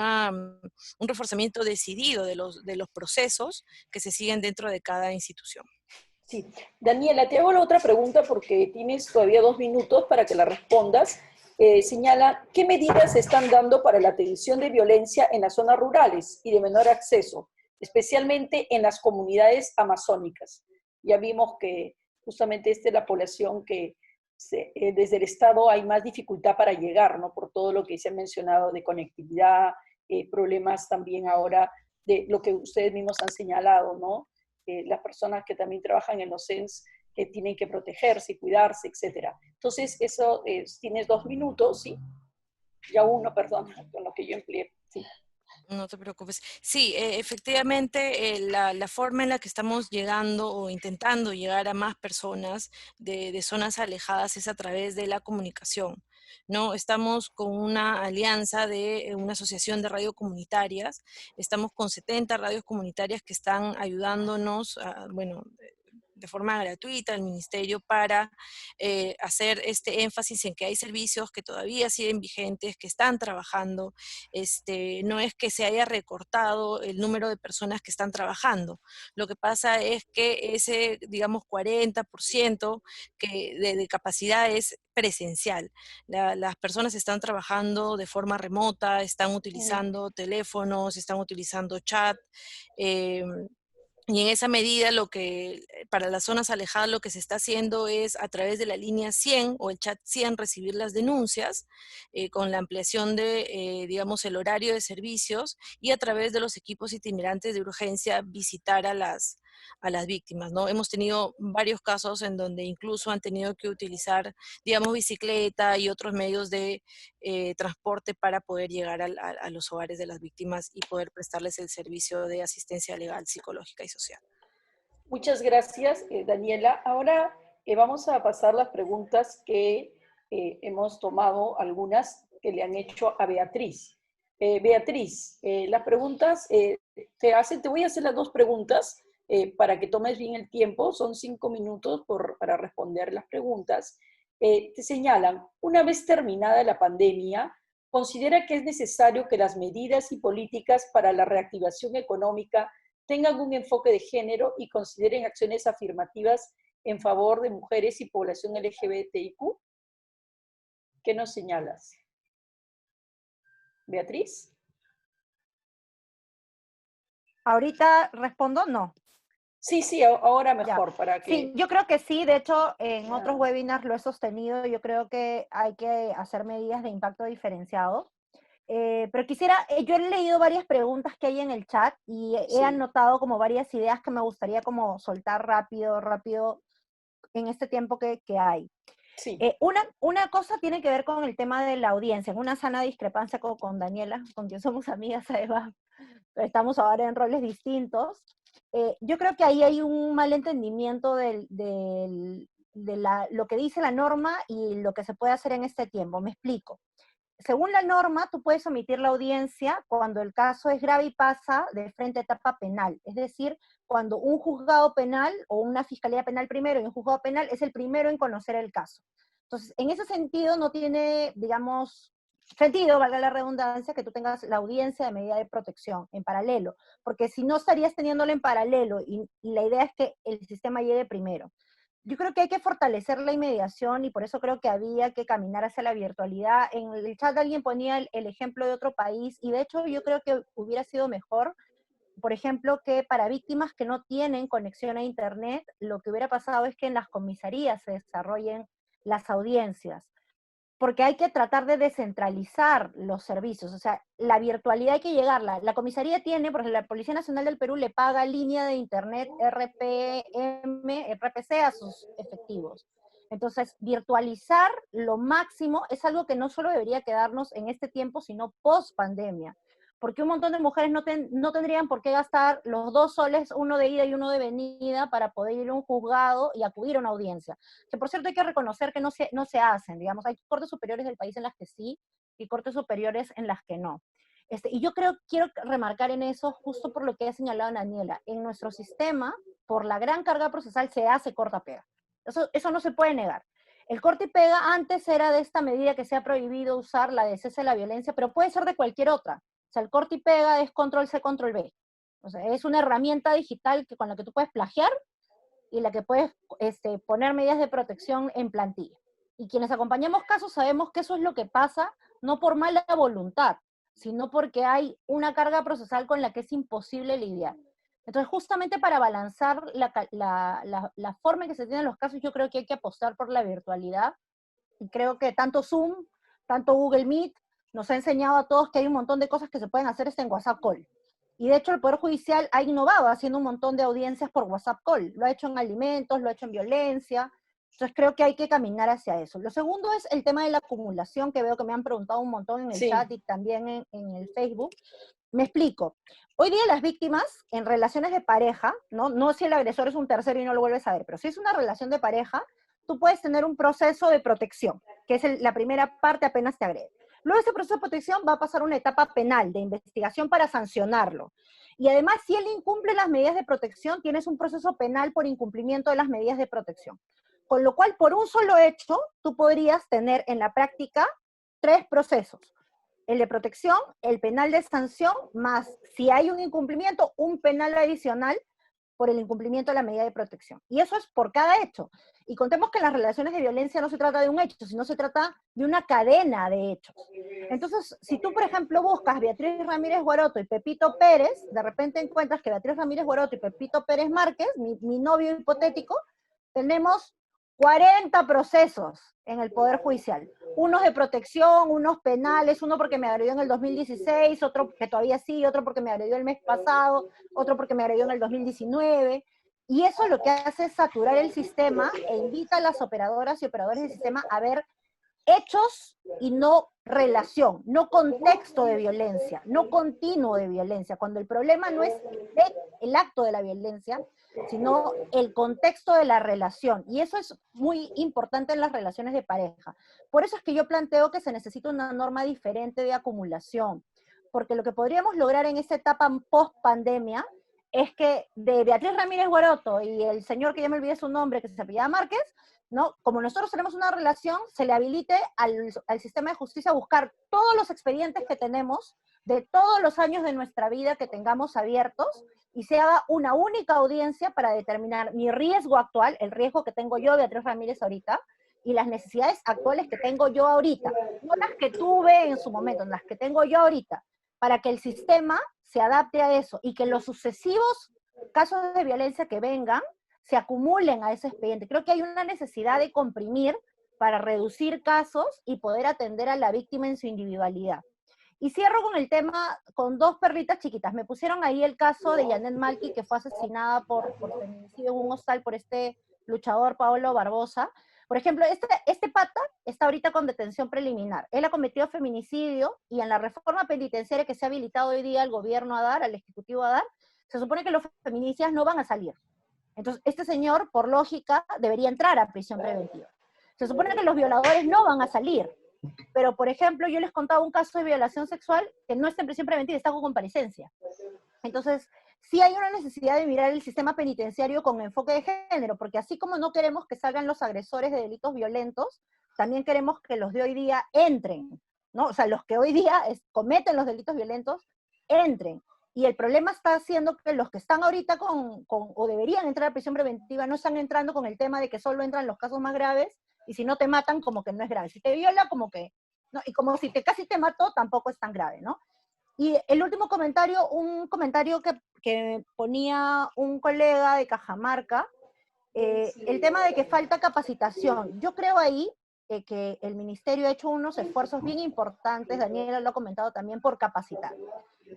reforzamiento decidido de los procesos que se siguen dentro de cada institución. Sí. Daniela, te hago la otra pregunta porque tienes todavía 2 minutos para que la respondas. Señala, ¿qué medidas se están dando para la atención de violencia en las zonas rurales y de menor acceso, especialmente en las comunidades amazónicas? Ya vimos que justamente esta es la población que desde el Estado hay más dificultad para llegar, ¿no? Por todo lo que se ha mencionado de conectividad, problemas también ahora de lo que ustedes mismos han señalado, ¿no? Las personas que también trabajan en los CENS tienen que protegerse y cuidarse, etc. Entonces, eso tienes 2 minutos, ¿sí? Ya uno, perdón, con lo que yo empleé, sí. No te preocupes. Sí, efectivamente, la forma en la que estamos llegando o intentando llegar a más personas de zonas alejadas es a través de la comunicación, ¿no? Estamos con una alianza de una asociación de radio comunitarias, estamos con 70 radios comunitarias que están ayudándonos, bueno, de forma gratuita al ministerio para hacer este énfasis en que hay servicios que todavía siguen vigentes, que están trabajando. No es que se haya recortado el número de personas que están trabajando. Lo que pasa es que ese, digamos, 40% de capacidad es presencial. Las personas están trabajando de forma remota, están utilizando teléfonos, están utilizando chat. Y en esa medida, para las zonas alejadas, lo que se está haciendo es a través de la línea 100 o el chat 100 recibir las denuncias, con la ampliación de, digamos, el horario de servicios, y a través de los equipos itinerantes de urgencia visitar a las víctimas, ¿no? Hemos tenido varios casos en donde incluso han tenido que utilizar, digamos, bicicleta y otros medios de transporte para poder llegar a los hogares de las víctimas y poder prestarles el servicio de asistencia legal, psicológica y social. Muchas gracias, Daniela. Ahora vamos a pasar las preguntas que hemos tomado, algunas que le han hecho a Beatriz. Beatriz, las preguntas te voy a hacer las 2 preguntas para que tomes bien el tiempo, son 5 minutos para responder las preguntas. Te señalan, una vez terminada la pandemia, ¿considera que es necesario que las medidas y políticas para la reactivación económica tengan un enfoque de género y consideren acciones afirmativas en favor de mujeres y población LGBTIQ? ¿Qué nos señalas? ¿Beatriz? ¿Ahorita respondo? No. Sí, ahora mejor, Ya. para que... Sí, yo creo que sí, de hecho, en otros webinars lo he sostenido, yo creo que hay que hacer medidas de impacto diferenciado. Pero yo he leído varias preguntas que hay en el chat y he anotado como varias ideas que me gustaría como soltar rápido en este tiempo que hay. Sí. Una cosa tiene que ver con el tema de la audiencia, en una sana discrepancia con Daniela, con quien somos amigas además, pero estamos ahora en roles distintos. Yo creo que ahí hay un mal entendimiento de lo que dice la norma y lo que se puede hacer en este tiempo. Me explico. Según la norma, tú puedes omitir la audiencia cuando el caso es grave y pasa de frente a etapa penal. Es decir, cuando un juzgado penal o una fiscalía penal primero y un juzgado penal es el primero en conocer el caso. Entonces, en ese sentido no tiene, digamos, sentido, valga la redundancia, que tú tengas la audiencia de medida de protección en paralelo, porque si no estarías teniéndolo en paralelo y la idea es que el sistema llegue primero. Yo creo que hay que fortalecer la inmediación y por eso creo que había que caminar hacia la virtualidad. En el chat alguien ponía el ejemplo de otro país y de hecho yo creo que hubiera sido mejor, por ejemplo, que para víctimas que no tienen conexión a internet, lo que hubiera pasado es que en las comisarías se desarrollen las audiencias, porque hay que tratar de descentralizar los servicios, o sea, la virtualidad hay que llegarla. La comisaría tiene, por ejemplo, la Policía Nacional del Perú le paga línea de internet RPC a sus efectivos. Entonces, virtualizar lo máximo es algo que no solo debería quedarnos en este tiempo, sino post pandemia. Porque un montón de mujeres no tendrían por qué gastar los 2 soles, uno de ida y uno de venida, para poder ir a un juzgado y acudir a una audiencia. Que por cierto hay que reconocer que no se hacen, digamos, hay cortes superiores del país en las que sí, y cortes superiores en las que no. Y yo quiero remarcar en eso, justo por lo que ha señalado Daniela, en nuestro sistema, por la gran carga procesal, se hace corta-pega. Eso no se puede negar. El corte y pega antes era de esta medida que se ha prohibido usar, la de cese de la violencia, pero puede ser de cualquier otra. O sea, el corte y pega es control C, control V. O sea, es una herramienta digital con la que tú puedes plagiar y la que puedes poner medidas de protección en plantilla. Y quienes acompañamos casos sabemos que eso es lo que pasa, no por mala voluntad, sino porque hay una carga procesal con la que es imposible lidiar. Entonces, justamente para balanzar la forma en que se tienen los casos, yo creo que hay que apostar por la virtualidad. Y creo que tanto Zoom, tanto Google Meet, nos ha enseñado a todos que hay un montón de cosas que se pueden hacer en WhatsApp Call. Y de hecho el Poder Judicial ha innovado haciendo un montón de audiencias por WhatsApp Call. Lo ha hecho en alimentos, lo ha hecho en violencia. Entonces creo que hay que caminar hacia eso. Lo segundo es el tema de la acumulación, que veo que me han preguntado un montón en el chat y también en el Facebook. Me explico. Hoy día las víctimas en relaciones de pareja, no si el agresor es un tercero y no lo vuelves a ver, pero si es una relación de pareja, tú puedes tener un proceso de protección, que es la primera parte apenas te agrede. Luego ese proceso de protección va a pasar a una etapa penal de investigación para sancionarlo. Y además, si él incumple las medidas de protección, tienes un proceso penal por incumplimiento de las medidas de protección. Con lo cual, por un solo hecho, tú podrías tener en la práctica 3 procesos. El de protección, el penal de sanción, más si hay un incumplimiento, un penal adicional por el incumplimiento de la medida de protección. Y eso es por cada hecho. Y contemos que en las relaciones de violencia no se trata de un hecho, sino se trata de una cadena de hechos. Entonces, si tú, por ejemplo, buscas Beatriz Ramírez Guaroto y Pepito Pérez, de repente encuentras que Beatriz Ramírez Guaroto y Pepito Pérez Márquez, mi novio hipotético, tenemos 40 procesos en el Poder Judicial. Unos de protección, unos penales, uno porque me agredió en el 2016, otro que todavía sí, otro porque me agredió el mes pasado, otro porque me agredió en el 2019. Y eso lo que hace es saturar el sistema e invita a las operadoras y operadores del sistema a ver hechos y no relación, no contexto de violencia, no continuo de violencia, cuando el problema no es el acto de la violencia, sino el contexto de la relación. Y eso es muy importante en las relaciones de pareja. Por eso es que yo planteo que se necesita una norma diferente de acumulación, porque lo que podríamos lograr en esta etapa post-pandemia es que de Beatriz Ramírez Guaroto y el señor que ya me olvidé su nombre, que se apellida Márquez, ¿no? Como nosotros tenemos una relación, se le habilite al sistema de justicia a buscar todos los expedientes que tenemos de todos los años de nuestra vida que tengamos abiertos y se haga una única audiencia para determinar mi riesgo actual, el riesgo que tengo yo, Beatriz Ramírez, ahorita, y las necesidades actuales que tengo yo ahorita, no las que tuve en su momento, las que tengo yo ahorita, para que el sistema se adapte a eso y que los sucesivos casos de violencia que vengan se acumulen a ese expediente. Creo que hay una necesidad de comprimir para reducir casos y poder atender a la víctima en su individualidad. Y cierro con el tema, con 2 perritas chiquitas. Me pusieron ahí el caso de Yanet Malki, que fue asesinada por feminicidio en un hostal por este luchador Paolo Barbosa. Por ejemplo, este pata está ahorita con detención preliminar. Él ha cometido feminicidio y en la reforma penitenciaria que se ha habilitado hoy día al gobierno a dar, al Ejecutivo a dar, se supone que los feminicidas no van a salir. Entonces, este señor, por lógica, debería entrar a prisión preventiva. Se supone que los violadores no van a salir. Pero, por ejemplo, yo les contaba un caso de violación sexual que no está en prisión preventiva, está con comparecencia. Entonces, sí hay una necesidad de mirar el sistema penitenciario con enfoque de género, porque así como no queremos que salgan los agresores de delitos violentos, también queremos que los de hoy día entren, ¿no? O sea, los que hoy día cometen los delitos violentos, entren. y el problema está haciendo que los que están ahorita o deberían entrar a prisión preventiva no están entrando con el tema de que solo entran los casos más graves, y si no te matan, como que no es grave. Si te viola, como que, no, y como si casi te mató, tampoco es tan grave, ¿no? Y el último comentario, un comentario que ponía un colega de Cajamarca, el tema de que falta capacitación. Yo creo ahí que el ministerio ha hecho unos esfuerzos bien importantes, Daniela lo ha comentado también, por capacitar.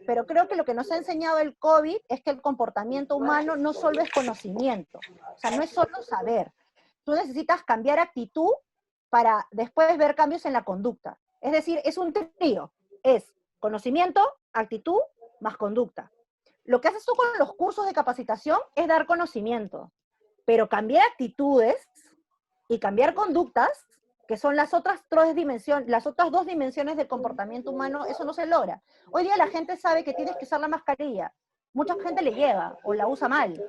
Pero creo que lo que nos ha enseñado el COVID es que el comportamiento humano no solo es conocimiento, o sea, no es solo saber. Tú necesitas cambiar actitud para después ver cambios en la conducta. Es decir, es un trío, es conocimiento, actitud, más conducta. Lo que haces tú con los cursos de capacitación es dar conocimiento, pero cambiar actitudes y cambiar conductas, que son las otras dos dimensiones del comportamiento humano, eso no se logra. Hoy día la gente sabe que tienes que usar la mascarilla. Mucha gente le llega o la usa mal.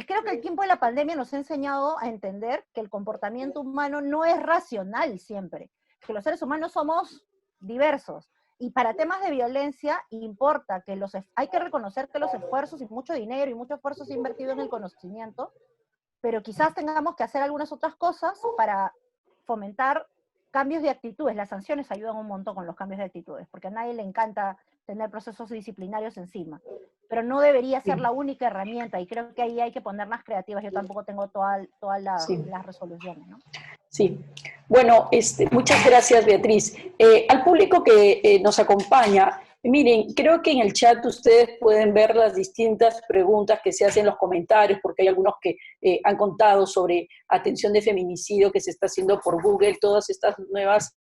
Creo que el tiempo de la pandemia nos ha enseñado a entender que el comportamiento humano no es racional siempre, que los seres humanos somos diversos. Y para temas de violencia importa que hay que reconocer que los esfuerzos y mucho dinero y mucho esfuerzo se ha invertido en el conocimiento, pero quizás tengamos que hacer algunas otras cosas para fomentar cambios de actitudes. Las sanciones ayudan un montón con los cambios de actitudes, porque a nadie le encanta tener procesos disciplinarios encima, pero no debería ser la única herramienta, y creo que ahí hay que poner más creativas. Yo tampoco tengo todas las resoluciones, ¿no? Sí. Bueno, muchas gracias, Beatriz. Al público que nos acompaña, miren, creo que en el chat ustedes pueden ver las distintas preguntas que se hacen en los comentarios, porque hay algunos que han contado sobre atención de feminicidio que se está haciendo por Google, todas estas nuevas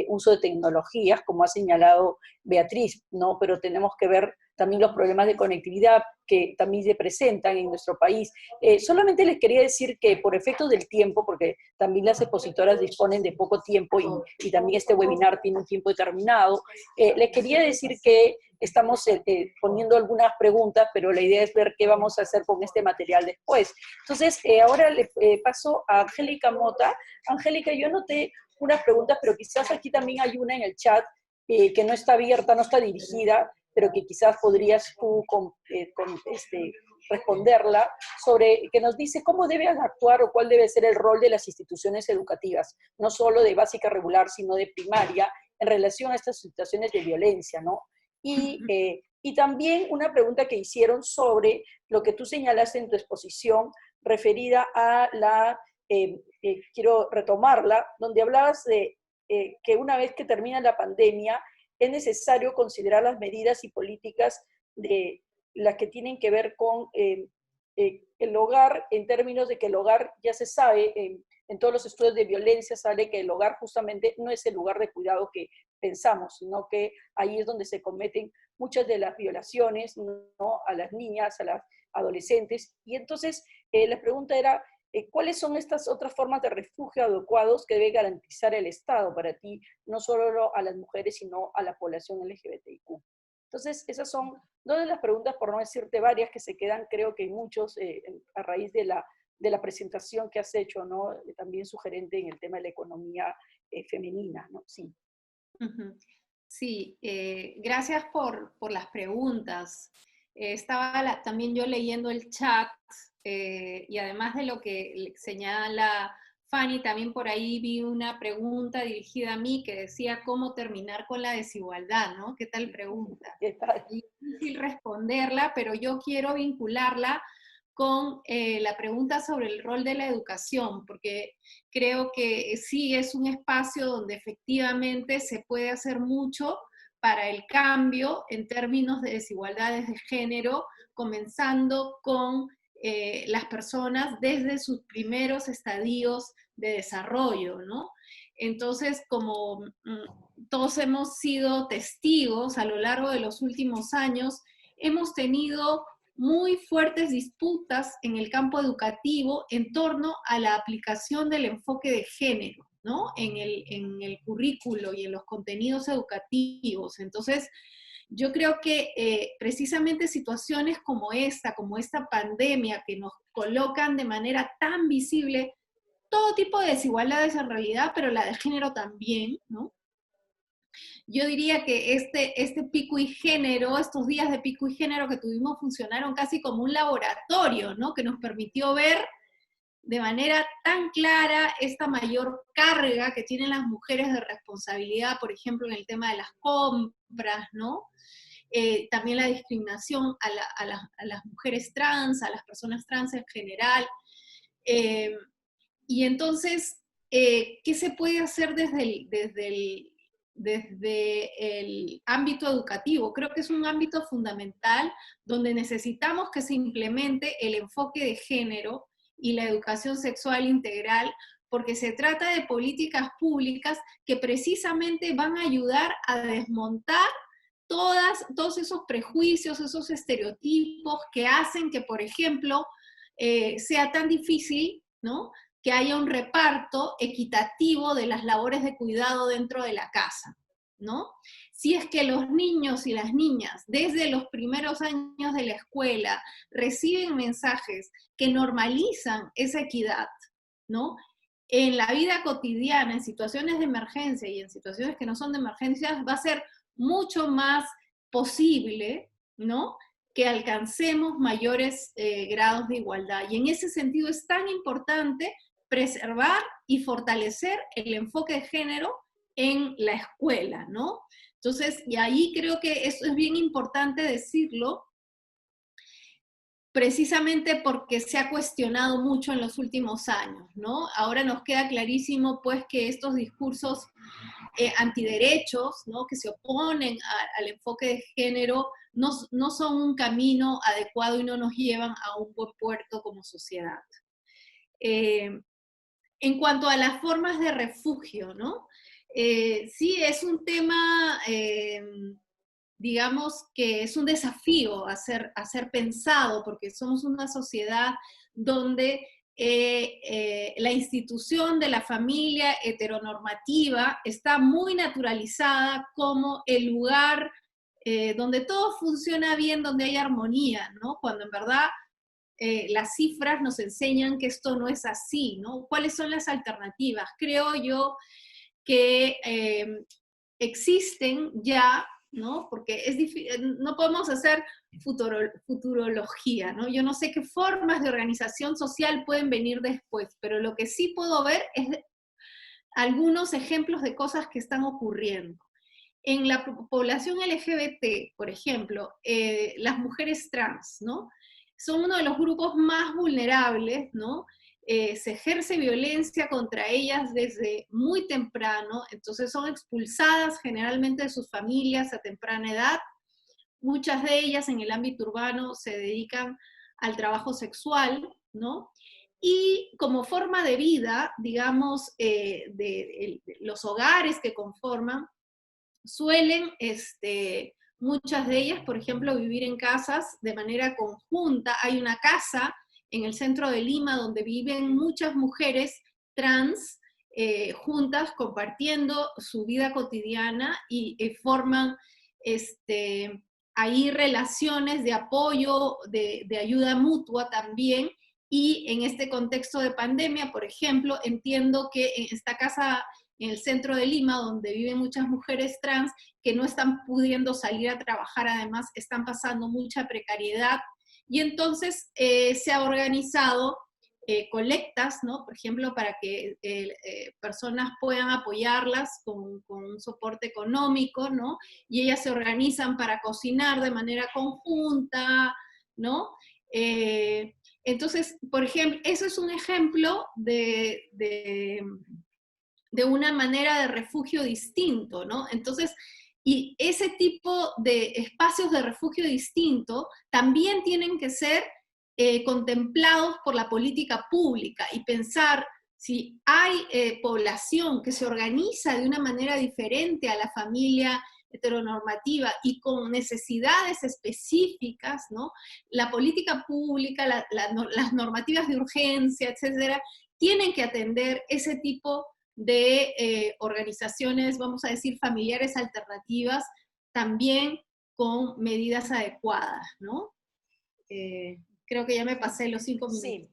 uso de tecnologías, como ha señalado Beatriz, ¿no? Pero tenemos que ver también los problemas de conectividad que también se presentan en nuestro país. Solamente les quería decir que por efectos del tiempo, porque también las expositoras disponen de poco tiempo y también este webinar tiene un tiempo determinado, les quería decir que estamos poniendo algunas preguntas, pero la idea es ver qué vamos a hacer con este material después. Entonces, ahora le paso a Angélica Mota. Angélica, yo anoté unas preguntas, pero quizás aquí también hay una en el chat que no está abierta, no está dirigida, pero que quizás podrías tú responderla, sobre que nos dice cómo deben actuar o cuál debe ser el rol de las instituciones educativas, no solo de básica regular, sino de primaria, en relación a estas situaciones de violencia, ¿no? Y también una pregunta que hicieron sobre lo que tú señalaste en tu exposición, referida a quiero retomarla, donde hablabas de que una vez que termina la pandemia, es necesario considerar las medidas y políticas de las que tienen que ver con el hogar, en términos de que el hogar, ya se sabe, en todos los estudios de violencia sale que el hogar justamente no es el lugar de cuidado que pensamos, sino que ahí es donde se cometen muchas de las violaciones, ¿no?, a las niñas, a las adolescentes. Y entonces la pregunta era, ¿cuáles son estas otras formas de refugio adecuados que debe garantizar el Estado para ti, no solo a las mujeres, sino a la población LGBTIQ? Entonces, esas son dos de las preguntas, por no decirte varias, que se quedan, creo que muchos, a raíz de la presentación que has hecho, ¿no? También sugerente en el tema de la economía femenina, ¿no? Sí. Sí, gracias por las preguntas. Estaba también yo leyendo el chat, y además de lo que señala Fanny, también por ahí vi una pregunta dirigida a mí que decía cómo terminar con la desigualdad, ¿no? ¿Qué tal pregunta? Es difícil responderla, pero yo quiero vincularla con la pregunta sobre el rol de la educación, porque creo que sí es un espacio donde efectivamente se puede hacer mucho para el cambio en términos de desigualdades de género, comenzando con las personas desde sus primeros estadios de desarrollo, ¿no? Entonces, como todos hemos sido testigos a lo largo de los últimos años, hemos tenido muy fuertes disputas en el campo educativo en torno a la aplicación del enfoque de género, ¿no? En el currículo y en los contenidos educativos. Entonces, yo creo que precisamente situaciones como esta pandemia, que nos colocan de manera tan visible todo tipo de desigualdades en realidad, pero la de género también, ¿no? Yo diría que este pico y género, estos días de pico y género que tuvimos funcionaron casi como un laboratorio, ¿no? Que nos permitió ver de manera tan clara esta mayor carga que tienen las mujeres de responsabilidad, por ejemplo, en el tema de las compras, ¿no? También la discriminación a las mujeres trans, a las personas trans en general. Y entonces, ¿qué se puede hacer desde el ámbito educativo? Creo que es un ámbito fundamental donde necesitamos que se implemente el enfoque de género y la educación sexual integral, porque se trata de políticas públicas que precisamente van a ayudar a desmontar todos esos prejuicios, esos estereotipos que hacen que, por ejemplo, sea tan difícil, ¿no?, que haya un reparto equitativo de las labores de cuidado dentro de la casa, ¿no? Si es que los niños y las niñas, desde los primeros años de la escuela, reciben mensajes que normalizan esa equidad, ¿no? En la vida cotidiana, en situaciones de emergencia y en situaciones que no son de emergencia, va a ser mucho más posible, ¿no?, que alcancemos mayores grados de igualdad. Y en ese sentido es tan importante preservar y fortalecer el enfoque de género en la escuela, ¿no? Entonces, y ahí creo que eso es bien importante decirlo, precisamente porque se ha cuestionado mucho en los últimos años, ¿no? Ahora nos queda clarísimo, pues, que estos discursos antiderechos, ¿no?, que se oponen al enfoque de género, no son un camino adecuado y no nos llevan a un buen puerto como sociedad. En cuanto a las formas de refugio, ¿no? Sí, es un tema, digamos, que es un desafío a ser pensado, porque somos una sociedad donde la institución de la familia heteronormativa está muy naturalizada como el lugar donde todo funciona bien, donde hay armonía, ¿no? Cuando en verdad las cifras nos enseñan que esto no es así, ¿no? ¿Cuáles son las alternativas? Creo yo que existen ya, ¿no? Porque es no podemos hacer futurología, ¿no? Yo no sé qué formas de organización social pueden venir después, pero lo que sí puedo ver es algunos ejemplos de cosas que están ocurriendo. En la población LGBT, por ejemplo, las mujeres trans, ¿no?, son uno de los grupos más vulnerables, ¿no? Se ejerce violencia contra ellas desde muy temprano, entonces son expulsadas generalmente de sus familias a temprana edad. Muchas de ellas en el ámbito urbano se dedican al trabajo sexual, ¿no? Y como forma de vida, digamos, de los hogares que conforman, suelen, muchas de ellas, por ejemplo, vivir en casas de manera conjunta. Hay una casa en el centro de Lima donde viven muchas mujeres trans juntas, compartiendo su vida cotidiana y forman ahí relaciones de apoyo, de ayuda mutua también. Y en este contexto de pandemia, por ejemplo, entiendo que en esta casa en el centro de Lima, donde viven muchas mujeres trans que no están pudiendo salir a trabajar, además están pasando mucha precariedad, y entonces se ha organizado colectas, ¿no?, por ejemplo, para que personas puedan apoyarlas con un soporte económico, ¿no?, y ellas se organizan para cocinar de manera conjunta, ¿no? Entonces, por ejemplo, eso es un ejemplo de una manera de refugio distinto, ¿no? Entonces, y ese tipo de espacios de refugio distinto también tienen que ser contemplados por la política pública y pensar si hay población que se organiza de una manera diferente a la familia heteronormativa y con necesidades específicas, ¿no? La política pública, las normativas de urgencia, etcétera, tienen que atender ese tipo de organizaciones, vamos a decir, familiares alternativas, también con medidas adecuadas, ¿no? Creo que ya me pasé los 5 minutos. Sí,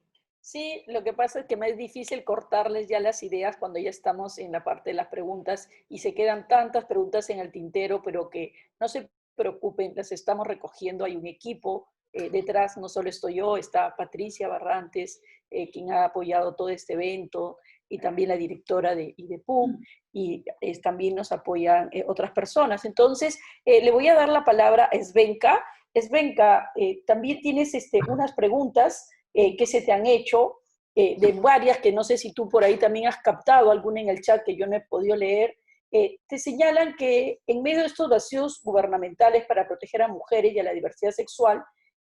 Sí, lo que pasa es que me es difícil cortarles ya las ideas cuando ya estamos en la parte de las preguntas y se quedan tantas preguntas en el tintero, pero que no se preocupen, las estamos recogiendo. Hay un equipo detrás, no solo estoy yo, está Patricia Barrantes, quien ha apoyado todo este evento, y también la directora de IDEPUC, y también nos apoyan otras personas. Entonces, le voy a dar la palabra a Svenka. Svenka, también tienes unas preguntas que se te han hecho, de varias que no sé si tú por ahí también has captado alguna en el chat que yo no he podido leer, te señalan que en medio de estos vacíos gubernamentales para proteger a mujeres y a la diversidad sexual,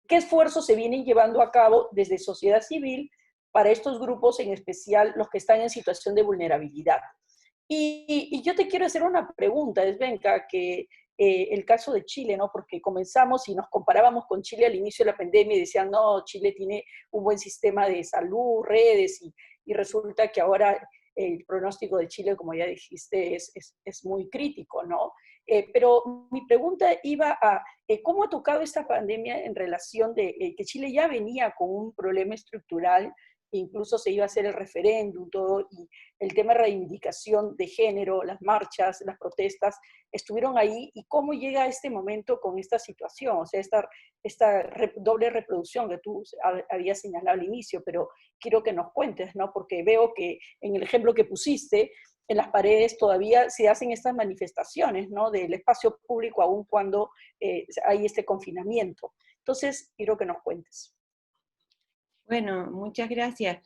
¿qué esfuerzos se vienen llevando a cabo desde sociedad civil para estos grupos, en especial los que están en situación de vulnerabilidad? Y yo te quiero hacer una pregunta, Svenka, que el caso de Chile, ¿no? Porque comenzamos y nos comparábamos con Chile al inicio de la pandemia y decían, no, Chile tiene un buen sistema de salud, redes, y resulta que ahora el pronóstico de Chile, como ya dijiste, es muy crítico, ¿no? Pero mi pregunta iba a cómo ha tocado esta pandemia en relación de que Chile ya venía con un problema estructural, incluso se iba a hacer el referéndum, todo, y el tema de reivindicación de género, las marchas, las protestas, estuvieron ahí, y cómo llega a este momento con esta situación, o sea, esta doble reproducción que tú habías señalado al inicio, pero quiero que nos cuentes, ¿no? Porque veo que en el ejemplo que pusiste, en las paredes todavía se hacen estas manifestaciones, ¿no? Del espacio público, aun cuando hay este confinamiento. Entonces, quiero que nos cuentes. Bueno, muchas gracias.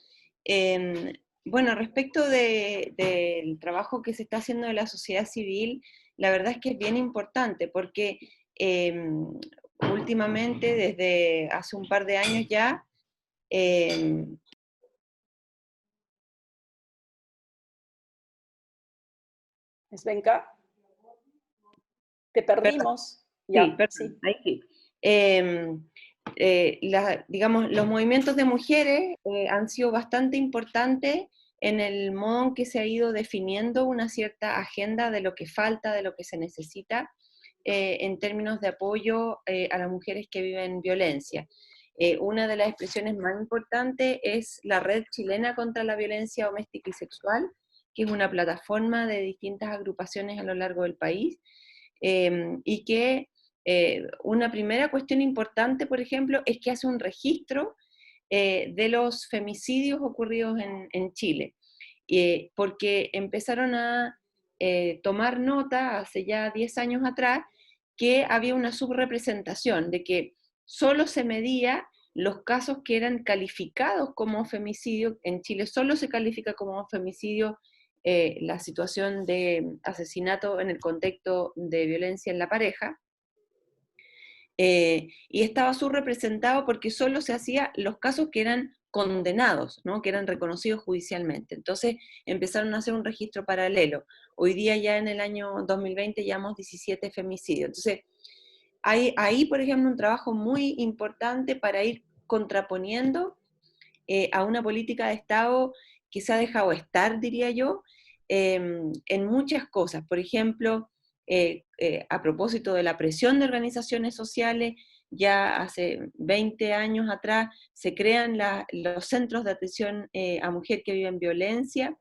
Bueno, respecto del trabajo que se está haciendo de la sociedad civil, la verdad es que es bien importante porque últimamente, desde hace un par de años ya, Svenka, te perdón, perdimos. sí, Ya, perdón, sí. ahí sí. Digamos, los movimientos de mujeres han sido bastante importantes en el modo en que se ha ido definiendo una cierta agenda de lo que falta, de lo que se necesita en términos de apoyo a las mujeres que viven violencia. Una de las expresiones más importantes es la Red Chilena contra la Violencia Doméstica y Sexual, que es una plataforma de distintas agrupaciones a lo largo del país, y que una primera cuestión importante, por ejemplo, es que hace un registro de los femicidios ocurridos en Chile, porque empezaron a tomar nota hace ya 10 años atrás que había una subrepresentación, de que solo se medía los casos que eran calificados como femicidio. En Chile solo se califica como femicidio la situación de asesinato en el contexto de violencia en la pareja, y estaba subrepresentado porque solo se hacía los casos que eran condenados, ¿no? Que eran reconocidos judicialmente. Entonces empezaron a hacer un registro paralelo. Hoy día ya en el año 2020 llevamos 17 femicidios. Entonces hay ahí, por ejemplo, un trabajo muy importante para ir contraponiendo a una política de Estado que se ha dejado estar, diría yo, en muchas cosas. Por ejemplo, a propósito de la presión de organizaciones sociales, ya hace 20 años atrás se crean los centros de atención a mujer que vive en violencia,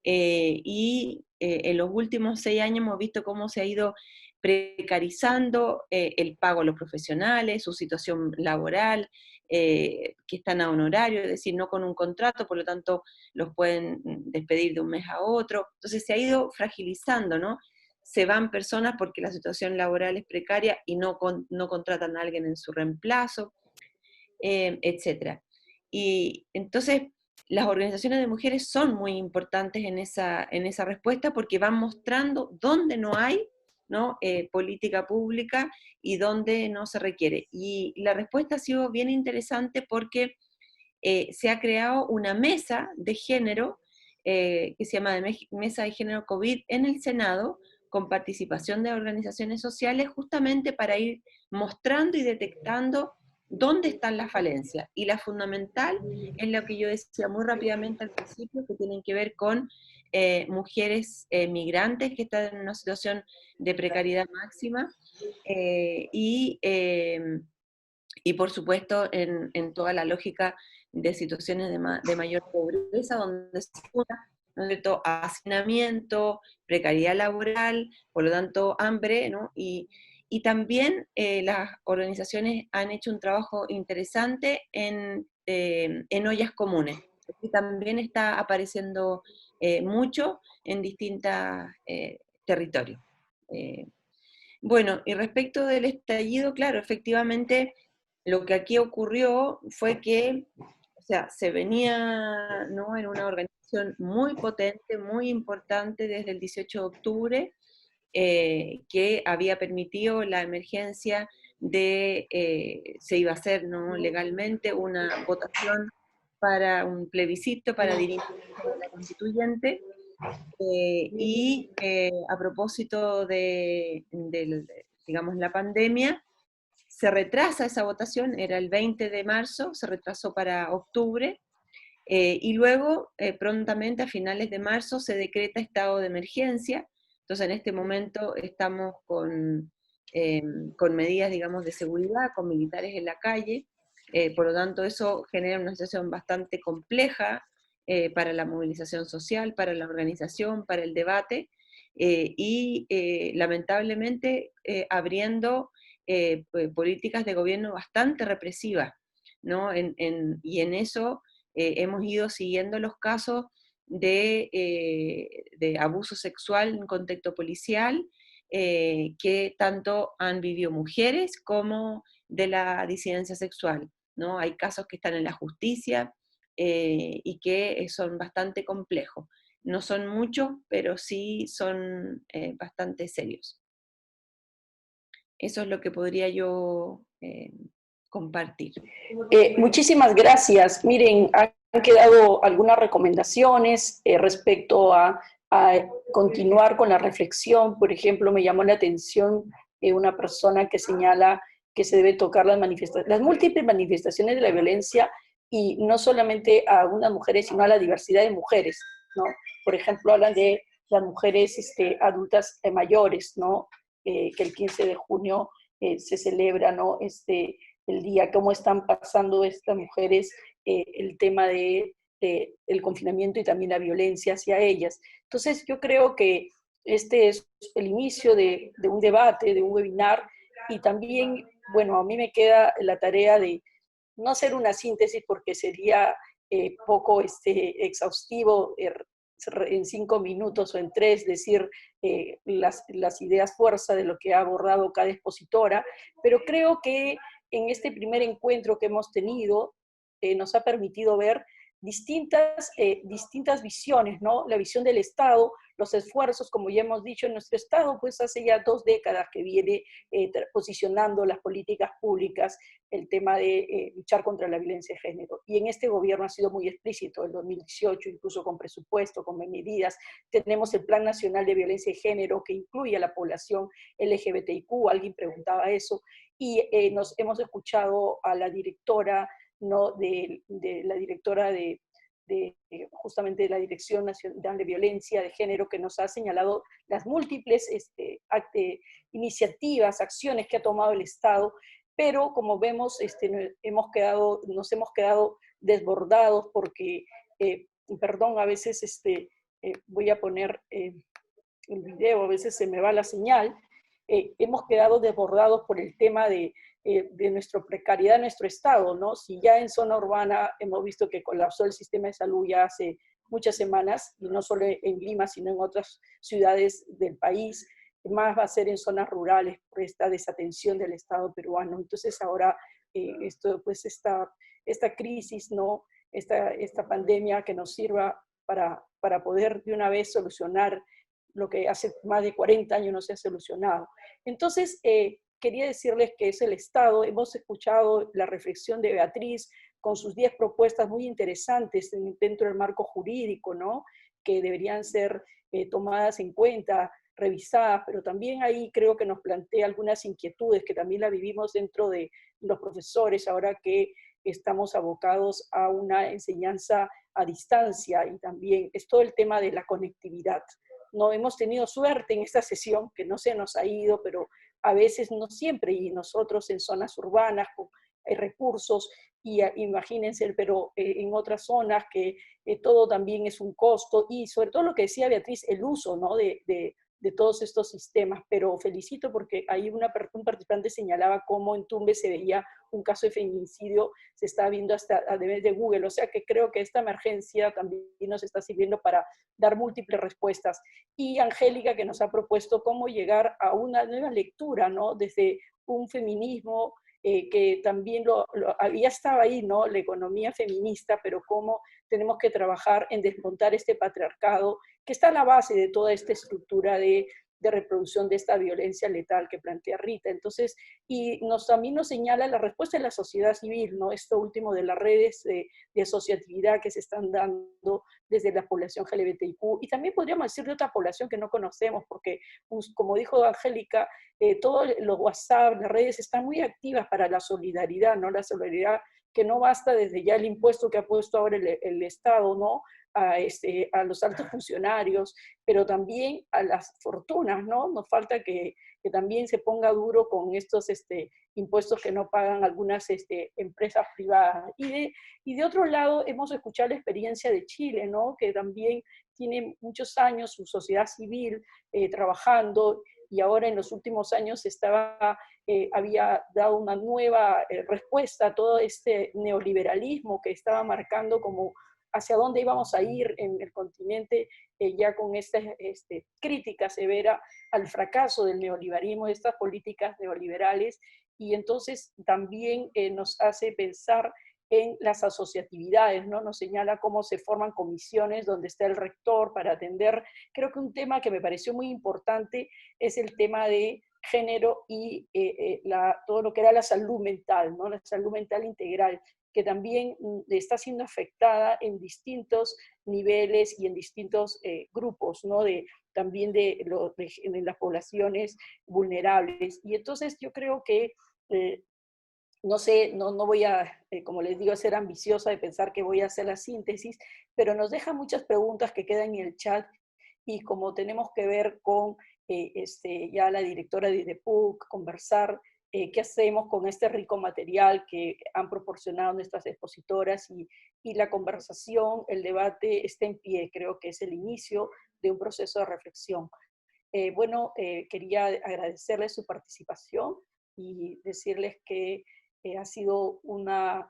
y en los últimos 6 años hemos visto cómo se ha ido precarizando el pago a los profesionales, su situación laboral, que están a honorario, es decir, no con un contrato, por lo tanto los pueden despedir de un mes a otro. Entonces se ha ido fragilizando, ¿no? Se van personas porque la situación laboral es precaria y no contratan a alguien en su reemplazo, etc. Y entonces las organizaciones de mujeres son muy importantes en esa respuesta, porque van mostrando dónde no hay, ¿no? Política pública y dónde no se requiere. Y la respuesta ha sido bien interesante porque se ha creado una mesa de género que se llama Mesa de Género COVID en el Senado, con participación de organizaciones sociales, justamente para ir mostrando y detectando dónde están las falencias. Y la fundamental es lo que yo decía muy rápidamente al principio, que tienen que ver con mujeres migrantes que están en una situación de precariedad máxima, y por supuesto en toda la lógica de situaciones de mayor pobreza, donde se una, ¿no es cierto?, hacinamiento, precariedad laboral, por lo tanto hambre, ¿no? Y también las organizaciones han hecho un trabajo interesante en ollas comunes, que también está apareciendo mucho en distintos territorios. Bueno, y respecto del estallido, claro, efectivamente, lo que aquí ocurrió fue que, o sea, se venía, ¿no?, en una organización muy potente, muy importante desde el 18 de octubre, que había permitido la emergencia se iba a hacer, ¿no?, legalmente una votación para un plebiscito para dirigir la constituyente, a propósito digamos, la pandemia, se retrasa esa votación, era el 20 de marzo, se retrasó para octubre, y luego, prontamente, a finales de marzo, se decreta estado de emergencia. Entonces, en este momento estamos con medidas, digamos, de seguridad, con militares en la calle, por lo tanto, eso genera una situación bastante compleja para la movilización social, para la organización, para el debate, lamentablemente abriendo políticas de gobierno bastante represivas, ¿no? Y en eso hemos ido siguiendo los casos de abuso sexual en contexto policial, que tanto han vivido mujeres como de la disidencia sexual, ¿no? Hay casos que están en la justicia y que son bastante complejos. No son muchos, pero sí son bastante serios. Eso es lo que podría yo compartir. Muchísimas gracias. Miren, han quedado algunas recomendaciones respecto a continuar con la reflexión. Por ejemplo, me llamó la atención una persona que señala que se debe tocar las múltiples manifestaciones de la violencia, y no solamente a algunas mujeres, sino a la diversidad de mujeres, ¿no? Por ejemplo, hablan de las mujeres adultas mayores, ¿no? Que el 15 de junio se celebra, ¿no? El día, cómo están pasando estas mujeres el tema el confinamiento y también la violencia hacia ellas. Entonces, yo creo que este es el inicio de un debate, de un webinar, y también, bueno, a mí me queda la tarea de no hacer una síntesis porque sería poco exhaustivo en 5 minutos o en 3 decir las ideas fuerza de lo que ha abordado cada expositora, pero creo que en este primer encuentro que hemos tenido nos ha permitido ver distintas visiones, ¿no? La visión del Estado, los esfuerzos, como ya hemos dicho, en nuestro Estado, pues hace ya 2 décadas que viene posicionando las políticas públicas, el tema de luchar contra la violencia de género. Y en este gobierno ha sido muy explícito, en 2018, incluso con presupuesto, con medidas. Tenemos el Plan Nacional de Violencia de Género, que incluye a la población LGBTIQ, alguien preguntaba eso, y nos hemos escuchado a la directora, ¿no?, de la directora justamente de la Dirección Nacional de Violencia de Género, que nos ha señalado las múltiples iniciativas, acciones que ha tomado el Estado, pero como vemos, nos hemos quedado desbordados porque, perdón, a veces voy a poner el video, a veces se me va la señal, hemos quedado desbordados por el tema de nuestra precariedad en nuestro estado, ¿no? Si ya en zona urbana hemos visto que colapsó el sistema de salud ya hace muchas semanas, y no solo en Lima, sino en otras ciudades del país, más va a ser en zonas rurales por esta desatención del Estado peruano. Entonces ahora esta crisis, ¿no? Esta pandemia que nos sirva para poder de una vez solucionar lo que hace más de 40 años no se ha solucionado. Entonces, quería decirles que es el Estado. Hemos escuchado la reflexión de Beatriz con sus 10 propuestas muy interesantes dentro del marco jurídico, ¿no?, que deberían ser tomadas en cuenta, revisadas, pero también ahí creo que nos plantea algunas inquietudes que también la vivimos dentro de los profesores, ahora que estamos abocados a una enseñanza a distancia, y también es todo el tema de la conectividad. No hemos tenido suerte en esta sesión, que no se nos ha ido, pero a veces no siempre, y nosotros en zonas urbanas, hay recursos, y imagínense, pero en otras zonas que todo también es un costo, y sobre todo lo que decía Beatriz, el uso, ¿no? de todos estos sistemas, pero felicito porque ahí un participante señalaba cómo en Tumbes se veía un caso de feminicidio, se está viendo hasta a través de Google, o sea que creo que esta emergencia también nos está sirviendo para dar múltiples respuestas. Y Angélica, que nos ha propuesto cómo llegar a una nueva lectura, ¿no? Desde un feminismo que también ya estaba ahí, ¿no? La economía feminista, pero cómo tenemos que trabajar en desmontar este patriarcado que está a la base de toda esta estructura de reproducción de esta violencia letal que plantea Rita. Entonces, y también nos señala la respuesta de la sociedad civil, ¿no? Esto último de las redes de asociatividad que se están dando desde la población LGBTIQ, y también podríamos decir de otra población que no conocemos, porque, como dijo Angélica, todos los WhatsApp, las redes están muy activas para la solidaridad, ¿no? La solidaridad que no basta desde ya el impuesto que ha puesto ahora el Estado, ¿no? A los altos funcionarios, pero también a las fortunas, ¿no? Nos falta que también se ponga duro con estos impuestos que no pagan algunas empresas privadas. Y de otro lado, hemos escuchado la experiencia de Chile, ¿no? Que también tiene muchos años su sociedad civil trabajando, y ahora en los últimos años había dado una nueva respuesta a todo este neoliberalismo que estaba marcando como hacia dónde íbamos a ir en el continente, ya con esta crítica severa al fracaso del neoliberalismo, de estas políticas neoliberales, y entonces también nos hace pensar en las asociatividades, ¿no? Nos señala cómo se forman comisiones donde está el rector para atender. Creo que un tema que me pareció muy importante es el tema de género y todo lo que era la salud mental, ¿no? La salud mental integral, que también está siendo afectada en distintos niveles y en distintos grupos, ¿no? También de las poblaciones vulnerables. Y entonces yo creo que no sé, no voy a, como les digo, a ser ambiciosa de pensar que voy a hacer la síntesis, pero nos deja muchas preguntas que quedan en el chat, y como tenemos que ver con ya la directora de PUC, conversar qué hacemos con este rico material que han proporcionado nuestras expositoras, y la conversación, el debate está en pie, creo que es el inicio de un proceso de reflexión. Quería agradecerles su participación y decirles que ha sido una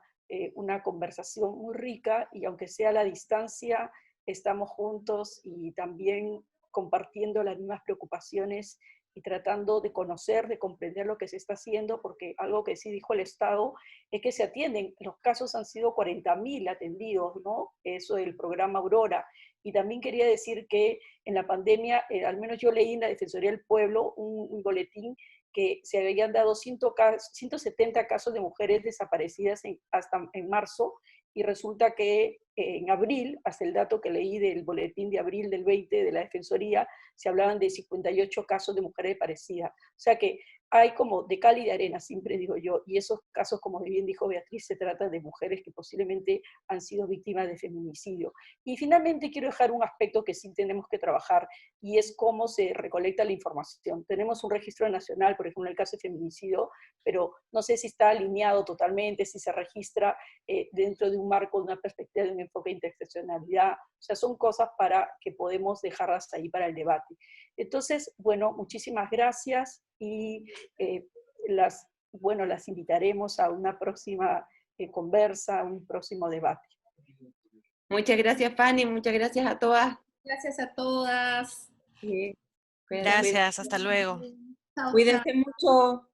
conversación muy rica, y aunque sea a la distancia, estamos juntos y también compartiendo las mismas preocupaciones y tratando de conocer, de comprender lo que se está haciendo, porque algo que sí dijo el Estado es que se atienden, los casos han sido 40.000 atendidos, ¿no? Eso del programa Aurora. Y también quería decir que en la pandemia, al menos yo leí en la Defensoría del Pueblo un boletín que se habían dado 170 casos de mujeres desaparecidas hasta en marzo, y resulta que en abril, hasta el dato que leí del boletín de abril del 20 de la Defensoría, se hablaban de 58 casos de mujeres desaparecidas. O sea que hay como de cal y de arena, siempre digo yo, y esos casos, como bien dijo Beatriz, se trata de mujeres que posiblemente han sido víctimas de feminicidio. Y finalmente quiero dejar un aspecto que sí tenemos que trabajar, y es cómo se recolecta la información. Tenemos un registro nacional, por ejemplo, en el caso de feminicidio, pero no sé si está alineado totalmente, si se registra dentro de un marco, de una perspectiva, de un enfoque de interseccionalidad. O sea, son cosas para que podemos dejarlas ahí para el debate. Entonces, bueno, muchísimas gracias, y las invitaremos a una próxima conversa, a un próximo debate. Muchas gracias, Fanny, muchas gracias a todas. Gracias a todas. Sí, Gracias, hasta luego. Chao, Cuídense mucho.